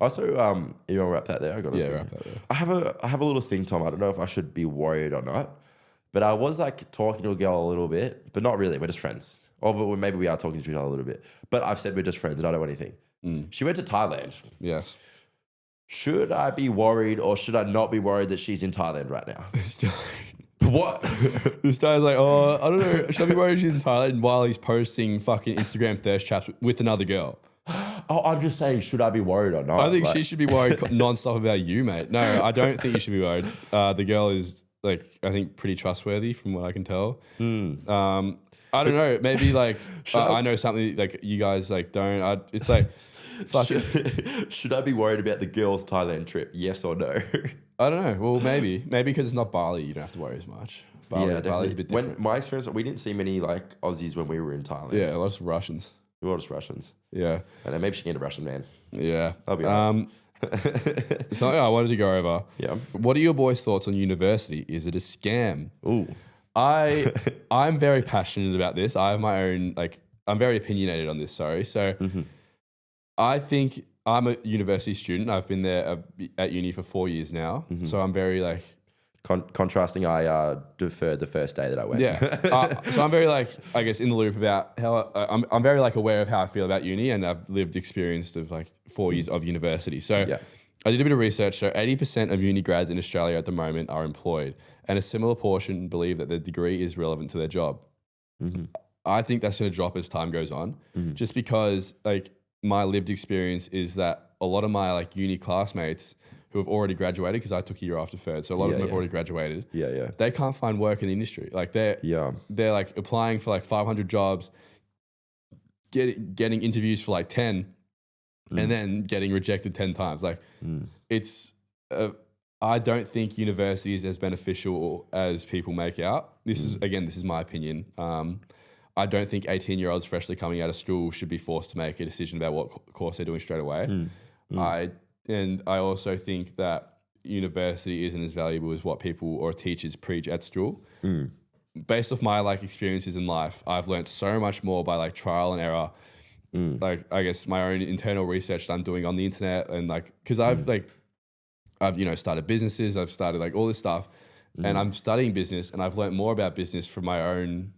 Also, you want to wrap that there? Wrap that there. I have a little thing, Tom. I don't know if I should be worried or not, but I was like talking to a girl a little bit, but not really. We're just friends. Or but maybe we are talking to each other a little bit. But I've said we're just friends and I don't know anything. She went to Thailand. Yes. Should I be worried or should I not be worried that she's in Thailand right now? What? This guy's like, oh, I don't know. Should I be worried she's in Thailand while he's posting fucking Instagram thirst traps with another girl? Oh, I'm just saying, should I be worried or not? I think she should be worried nonstop about you, mate. No, I don't think you should be worried. The girl is like, I think pretty trustworthy from what I can tell. I don't know. Maybe like, I know something like you guys like don't. It's like, fuck it. Should I be worried about the girls' Thailand trip? Yes or no? I don't know. Well, maybe because it's not Bali, you don't have to worry as much. Bali's a bit different. When my experience, we didn't see many like Aussies when we were in Thailand. Yeah, lots of Russians. We were just Russians. Yeah. And then maybe she can get a Russian man. Yeah. That'll be all right. Something I wanted to go over. Yeah. What are your boys' thoughts on university? Is it a scam? Ooh. I'm very passionate about this. I have my own, like, I'm very opinionated on this, sorry. So I think I'm a university student. I've been there at uni for 4 years now. So I'm very like... Contrasting, I deferred the first day that I went. Yeah. So I'm very like, I guess, in the loop about how I'm very like aware of how I feel about uni, and I've lived experience of like 4 years of university. So I did a bit of research. So 80% of uni grads in Australia at the moment are employed, and a similar portion believe that their degree is relevant to their job. I think that's going to drop as time goes on, just because like my lived experience is that a lot of my like uni classmates who have already graduated, because I took a year after third, so a lot of them have already graduated. They can't find work in the industry. Like they're like applying for like 500 jobs, getting interviews for like 10, and then getting rejected 10 times. Like it's, I don't think university is as beneficial as people make out. This is my opinion. I don't think 18-year-olds freshly coming out of school should be forced to make a decision about what course they're doing straight away. And I also think that university isn't as valuable as what people or teachers preach at school. Based off my like experiences in life, I've learned so much more by like trial and error. Like I guess my own internal research that I'm doing on the internet, and like because I've started businesses, I've started like all this stuff, and I'm studying business, and I've learned more about business from my own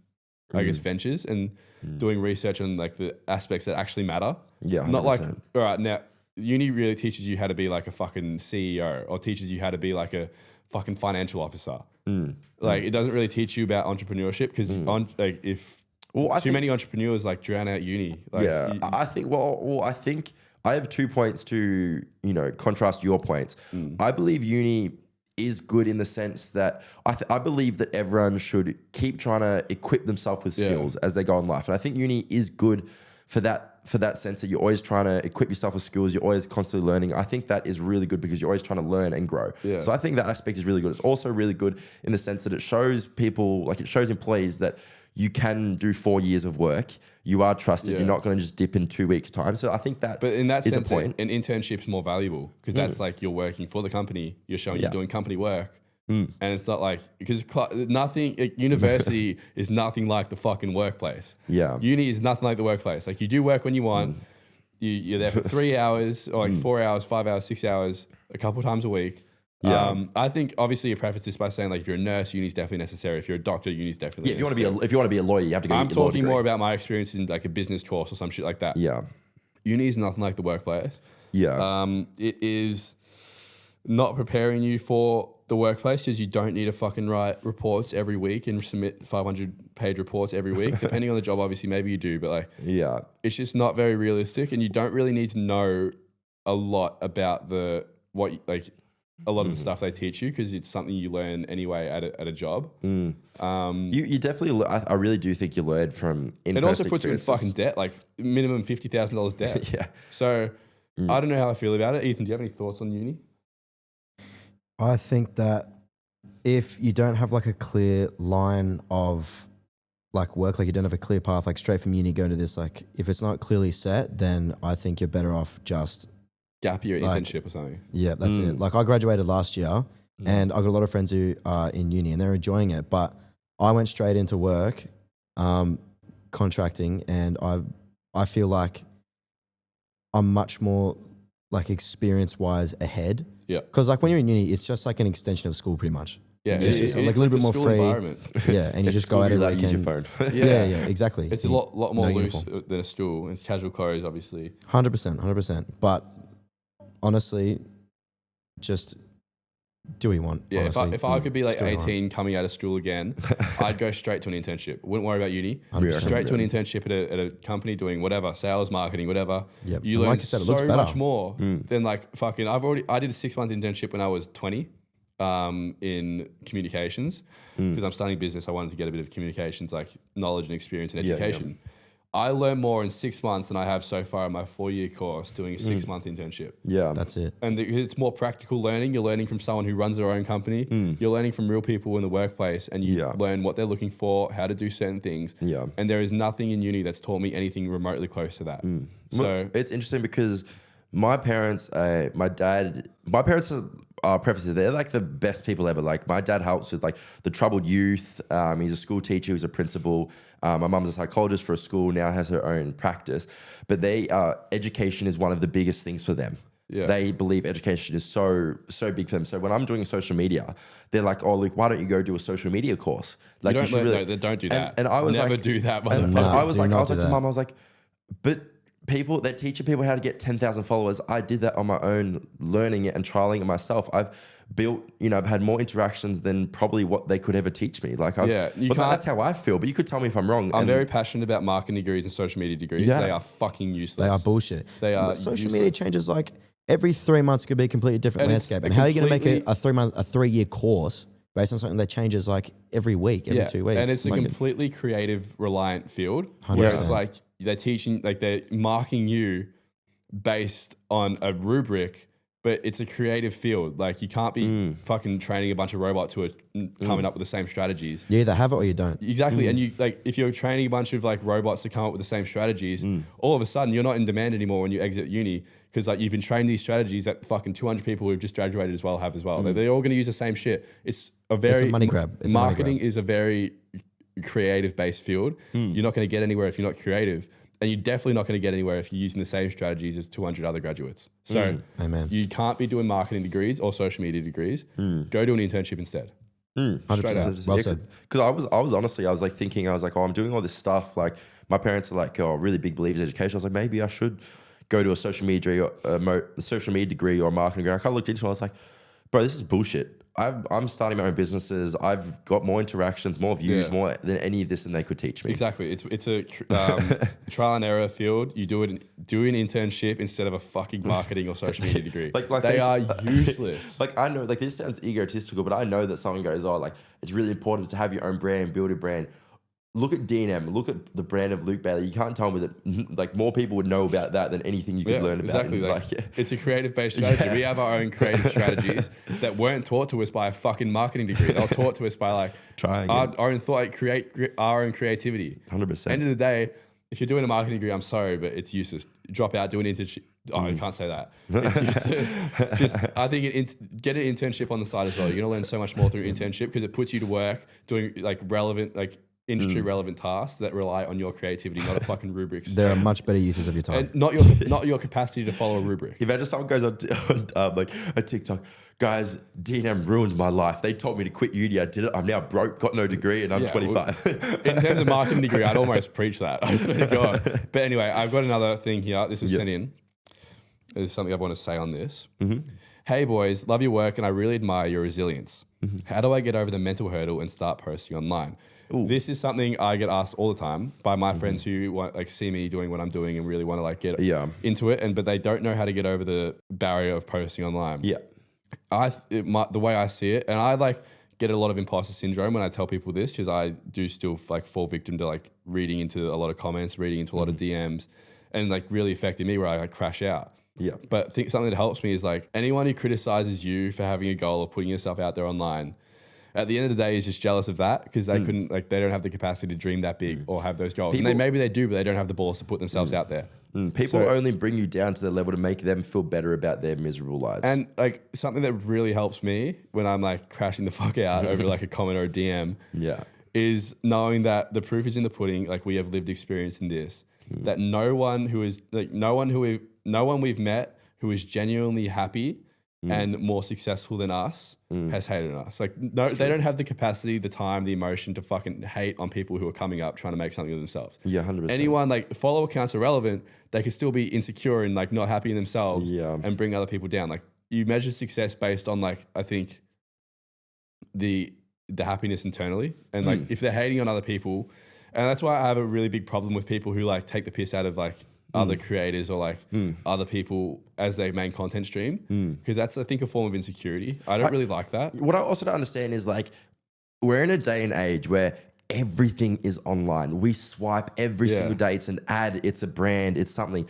I guess ventures and doing research on like the aspects that actually matter. Yeah, 100%. Not like all right now. Uni really teaches you how to be like a fucking CEO or teaches you how to be like a fucking financial officer. Like it doesn't really teach you about entrepreneurship because many entrepreneurs like drown out uni. Like, I think I have 2 points to, contrast your points. I believe uni is good in the sense that I believe that everyone should keep trying to equip themselves with skills as they go in life. And I think uni is good for that sense that you're always trying to equip yourself with skills. You're always constantly learning. I think that is really good because you're always trying to learn and grow. Yeah. So I think that aspect is really good. It's also really good in the sense that it shows people, like it shows employees that you can do 4 years of work. You are trusted. You're not going to just dip in 2 weeks' time. So I think that but in that is sense, a point. An internship is more valuable because that's like you're working for the company. You're showing you're doing company work. And it's not like, because university is nothing like the fucking workplace. Yeah. Uni is nothing like the workplace. Like you do work when you want. You're there for 3 hours or like 4 hours, 5 hours, 6 hours, a couple of times a week. Yeah. I think obviously you preface this by saying like if you're a nurse, uni is definitely necessary. If you're a doctor, uni is definitely necessary. If you want to be a lawyer, you have to go. I'm talking more about my experience in like a business course or some shit like that. Yeah. Uni is nothing like the workplace. Yeah. It is not preparing you for the workplace because you don't need to fucking write reports every week and submit 500-page reports every week. Depending on the job, obviously, maybe you do, but like, it's just not very realistic, and you don't really need to know a lot about a lot of the stuff they teach you because it's something you learn anyway at a job. You definitely, I really do think you learn from in-person It also puts you in experiences. fucking debt, like minimum $50,000 debt. Yeah. So I don't know how I feel about it. Ethan, do you have any thoughts on uni? I think that if you don't have like a clear line of like work, like you don't have a clear path, like straight from uni going to this, like if it's not clearly set, then I think you're better off just gap year like, internship or something. Yeah, that's it. Like I graduated last year and I got a lot of friends who are in uni and they're enjoying it, but I went straight into work, contracting, and I feel like I'm much more like experience-wise ahead. Yeah. Because like when you're in uni, it's just like an extension of school pretty much. Yeah, it's just like a little bit more free. Environment. Yeah, and you just go out and every use your weekend. phone. Yeah, exactly. It's a lot more No loose uniform. than a stool. It's casual clothes, obviously. 100%. But honestly, just do what you want. Yeah, honestly. if I could be like Just do what you 18 coming out of school again, I'd go straight to an internship. Wouldn't worry about uni. 100%. Straight to an internship at a company doing whatever, sales, marketing, whatever. Yep. You And learn like you said, it looks so better. much more than like fucking. I did a 6-month internship when I was 20 in communications because I'm studying business. I wanted to get a bit of communications, like knowledge and experience and Yeah, education. I learned more in 6 months than I have so far in my 4-year course doing a 6-month internship. Yeah. That's it. And it's more practical learning. You're learning from someone who runs their own company. You're learning from real people in the workplace, and you learn what they're looking for, how to do certain things. Yeah. And there is nothing in uni that's taught me anything remotely close to that. So It's interesting because my parents, prefaces, they're like the best people ever. Like my dad helps with like the troubled youth. He's a school teacher. He's a principal. My mum's a psychologist for a school, now has her own practice. But education is one of the biggest things for them. Yeah. They believe education is so big for them. So when I'm doing social media, they're like, "Oh, Luke, why don't you go do a social media course? Like don't do that. And I was never like, do that. and motherfucker. I was do like, not do to that. mum, I was like, but people that teaching people how to get 10,000 followers, I did that on my own, learning it and trialing it myself. I've built, I've had more interactions than probably what they could ever teach me. Like, that's how I feel. But you could tell me if I'm wrong. I'm very passionate about marketing degrees and social media degrees. Yeah. They are fucking useless. They are bullshit. They are But social useless. media changes like every 3 months could be a completely different And it's landscape. a And how are you going to make completely- a 3-year course based on something that changes like every week, every 2 weeks? And it's a Like, completely creative reliant field where 100%. it's like they're teaching, like they're marking you based on a rubric but it's a creative field. Like you can't be fucking training a bunch of robots who are coming up with the same strategies. You either have it or you don't. Exactly. And you like if you're training a bunch of like robots to come up with the same strategies, all of a sudden you're not in demand anymore when you exit uni because like you've been trained these strategies that fucking 200 people who've just graduated as well have as well. They're all going to use the same shit. It's a money grab. Marketing is a very creative based field. You're not going to get anywhere if you're not creative. And you're definitely not going to get anywhere if you're using the same strategies as 200 other graduates. So you can't be doing marketing degrees or social media degrees. Go do an internship instead. 100%. Well said. Because I was honestly, I was like thinking, I was like, oh, I'm doing all this stuff. Like my parents are like, oh, really big believers in education. I was like, maybe I should go to a social media degree or a marketing degree. I kind of looked into it. I was like, bro, this is bullshit. I'm starting my own bubusinesses. I've got more interactions, more views, more than any of this than they could teach me. Exactly. It's a trial and error field. You do an internship instead of a fucking marketing or social media degree. like they are useless. Like I know, like this sounds egotistical, but I know that someone goes, oh, like it's really important to have your own brand, build a brand. Look at D&M, look at the brand of Luke Bailey. You can't tell me that like more people would know about that than anything you could learn about. Exactly. It's a creative based strategy. We have our own creative strategies that weren't taught to us by a fucking marketing degree. They were taught to us by like our own thought, like create our own creativity. 100%. End of the day, if you're doing a marketing degree, I'm sorry, but it's useless. Drop out, do an internship. Oh, I can't say that. It's useless. Just, I think get an internship on the side as well. You're going to learn so much more through internship because it puts you to work doing like relevant, like industry relevant tasks that rely on your creativity, not a fucking rubrics. There are much better uses of your time. And not your capacity to follow a rubric. Imagine someone goes on like a TikTok, guys, D&M ruined my life. They told me to quit uni. I did it. I'm now broke, got no degree, and I'm 25. In terms of marketing degree, I'd almost preach that. I swear to God. But anyway, I've got another thing here. This is sent in. There's something I want to say on this. Hey boys, love your work and I really admire your resilience. How do I get over the mental hurdle and start posting online? This is something I get asked all the time by my friends who want, like see me doing what I'm doing and really want to like get into it, but they don't know how to get over the barrier of posting online. The way I see it, and I like get a lot of imposter syndrome when I tell people this because I do still like fall victim to like reading into a lot of comments, reading into a lot of DMs, and like really affecting me where I like crash out. But I think something that helps me is like anyone who criticizes you for having a goal or putting yourself out there online, at the end of the day is just jealous of that because they couldn't, like they don't have the capacity to dream that big or have those goals. And maybe they do, but they don't have the balls to put themselves out there. People only bring you down to the level to make them feel better about their miserable lives. And like something that really helps me when I'm like crashing the fuck out over like a comment or a DM is knowing that the proof is in the pudding. Like we have lived experience in this, that no one we've met who is genuinely happy and more successful than us has hated us. Like no, they don't have the capacity, the time, the emotion to fucking hate on people who are coming up trying to make something of themselves. 100%. Anyone like follow accounts are relevant, they can still be insecure and like not happy in themselves and bring other people down. Like you measure success based on like, I think the happiness internally. And like if they're hating on other people, and that's why I have a really big problem with people who like take the piss out of like other creators or like other people as their main content stream, because that's I think a form of insecurity. I don't really like that. What I also don't understand is like we're in a day and age where everything is online. We swipe every single day. It's an ad, it's a brand, it's something.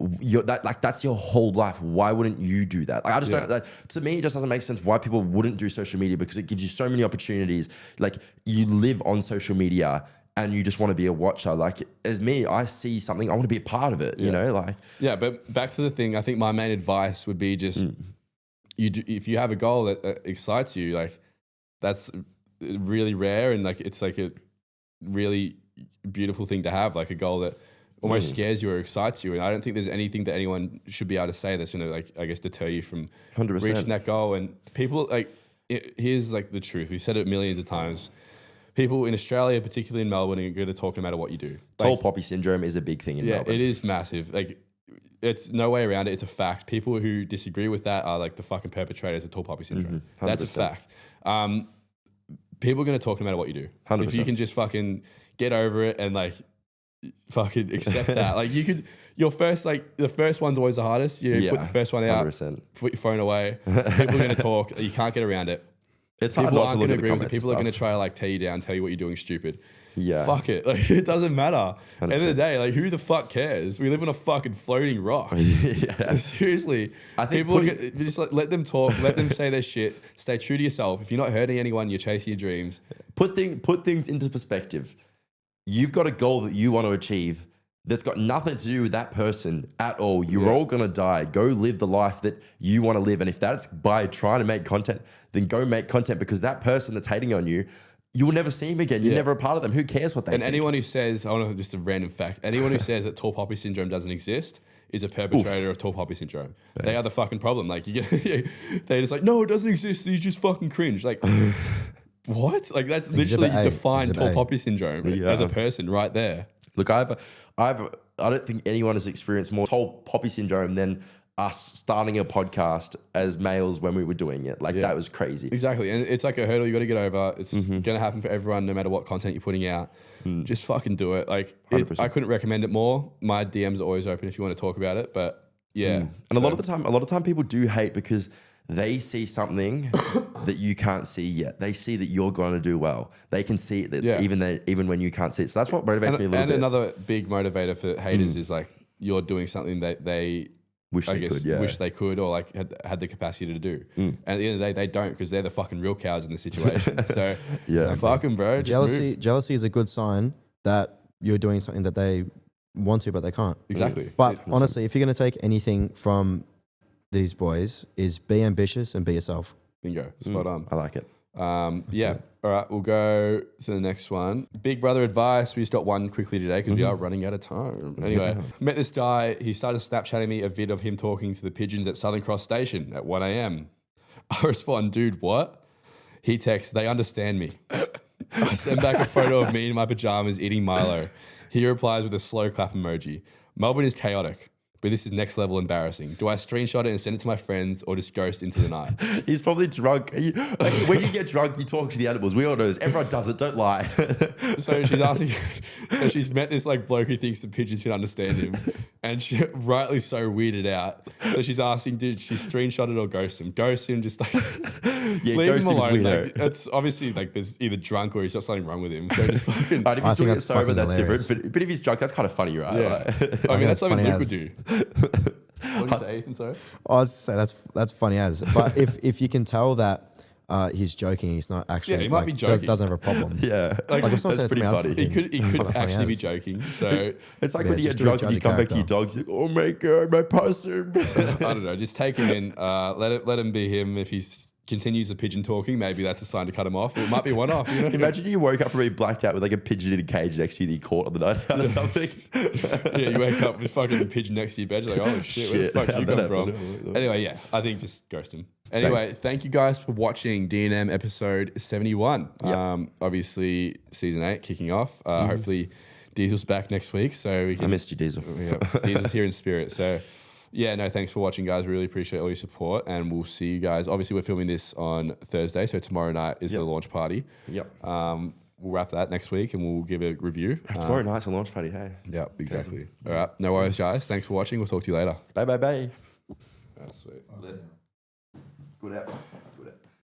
That's your whole life. Why wouldn't you do that? Like I just don't. That, to me, it just doesn't make sense why people wouldn't do social media because it gives you so many opportunities. Like you live on social media. And you just want to be a watcher. Like as me, I see something, I want to be a part of it, you know, like. Yeah, but back to the thing, I think my main advice would be just, if you have a goal that excites you, like that's really rare and like, it's like a really beautiful thing to have, like a goal that almost scares you or excites you. And I don't think there's anything that anyone should be able to say that's going to like, I guess, deter you from 100%. Reaching that goal. And people like, here's like the truth. We've said it millions of times. People in Australia, particularly in Melbourne, are going to talk no matter what you do. Tall poppy syndrome is a big thing in Melbourne. Yeah, it is massive. Like, it's no way around it. It's a fact. People who disagree with that are like the fucking perpetrators of tall poppy syndrome. That's a fact. People are going to talk no matter what you do. 100%. If you can just fucking get over it and like fucking accept that. Like you could, the first one's always the hardest. You put the first one out, 100%. Put your phone away. People are going to talk. You can't get around it. It's hard not to look at the comments. People are going to try to like tear you down, tell you what you're doing stupid. Yeah. fuck it. Like, it doesn't matter. End of the 100%. day, like, who the fuck cares? We live on a fucking floating rock. Yeah. Seriously. I think people just like, let them talk, let them say their shit. Stay true to yourself. If you're not hurting anyone, you're chasing your dreams. Put things into perspective. You've got a goal that you want to achieve that's got nothing to do with that person at all. You're all going to die. Go live the life that you want to live. And if that's by trying to make content, then go make content, because that person that's hating on you, you will never see him again. You're never a part of them. Who cares what they think? And anyone who says, I don't know, just a random fact, anyone who says that tall poppy syndrome doesn't exist is a perpetrator of tall poppy syndrome. Yeah. They are the fucking problem. Like, they're just like, no, it doesn't exist. You just fucking cringe. Like, what? Like, that's literally defined tall poppy syndrome as a person right there. Look, I don't think anyone has experienced more tall poppy syndrome than us starting a podcast as males when we were doing it. Like, that was crazy. Exactly. And it's like a hurdle you got to get over. It's going to happen for everyone, no matter what content you're putting out. Just fucking do it. Like, I couldn't recommend it more. My DMs are always open if you want to talk about it. But yeah. And a lot of the time people do hate because they see something that you can't see yet. They see that you're going to do well. They can see it even when you can't see it. So that's what motivates me a little bit. And another big motivator for haters is like, you're doing something that they wish they could, or like had the capacity to do. And at the end of the day, they don't, because they're the fucking real cows in the situation. So fuck them, bro. Jealousy is a good sign that you're doing something that they want to, but they can't. Exactly. But honestly, if you're going to take anything from these boys, is be ambitious and be yourself. Bingo. Spot on. I like it. Yeah. All right. We'll go to the next one. Big brother advice. We just got one quickly today because we are running out of time. Anyway, met this guy. He started Snapchatting me a vid of him talking to the pigeons at Southern Cross Station at 1 a.m. I respond, dude, what? He texts, they understand me. I send back a photo of me in my pajamas eating Milo. He replies with a slow clap emoji. Melbourne is chaotic, but this is next level embarrassing. Do I screenshot it and send it to my friends, or just ghost into the night? He's probably drunk. When you get drunk, you talk to the animals. We all know this. Everyone does it. Don't lie. So she's asking. So she's met this like bloke who thinks the pigeons can understand him, and she rightly so weirded out. So she's asking, did she screenshot it or ghost him? Ghost him, just like leave him alone. Like, it's obviously like there's either drunk or he's got something wrong with him. So just fucking. If he's doing it sober, that's different. But if he's drunk, that's kind of funny, right? Yeah. Like, I mean, that's something Luke would do. What did you say, Ethan? Sorry. I was say that's funny as. But if you can tell that he's joking, he's not actually. He might be joking. Doesn't have a problem. Yeah, like if someone that's pretty funny. He could actually be joking. So it's like when you get drunk and you come back to your dogs. You're like, oh my god, my possum. I don't know. Just take him in. Let him be him. If he continues the pigeon talking, maybe that's a sign to cut him off. It might be one off. You know? Imagine you woke up from being blacked out with like a pigeon in a cage next to you that you caught on the night out or something. Yeah, you wake up with fucking pigeon next to your bed. You're like, oh shit, where the fuck did you come from? Anyway, yeah, I think just ghost him. Anyway, thank you guys for watching D&M episode 71. Yep. Obviously, season 8 kicking off. Hopefully, Diezel's back next week. So we can, I missed you, Diezel. Yeah, Diezel's here in spirit. So yeah, no, thanks for watching, guys. Really appreciate all your support, and we'll see you guys. Obviously, we're filming this on Thursday, so tomorrow night is the launch party. Yep. We'll wrap that next week, and we'll give a review. Tomorrow night's a launch party, hey? Yeah, exactly. All right, no worries, guys. Thanks for watching. We'll talk to you later. Bye. That's sweet. Good app.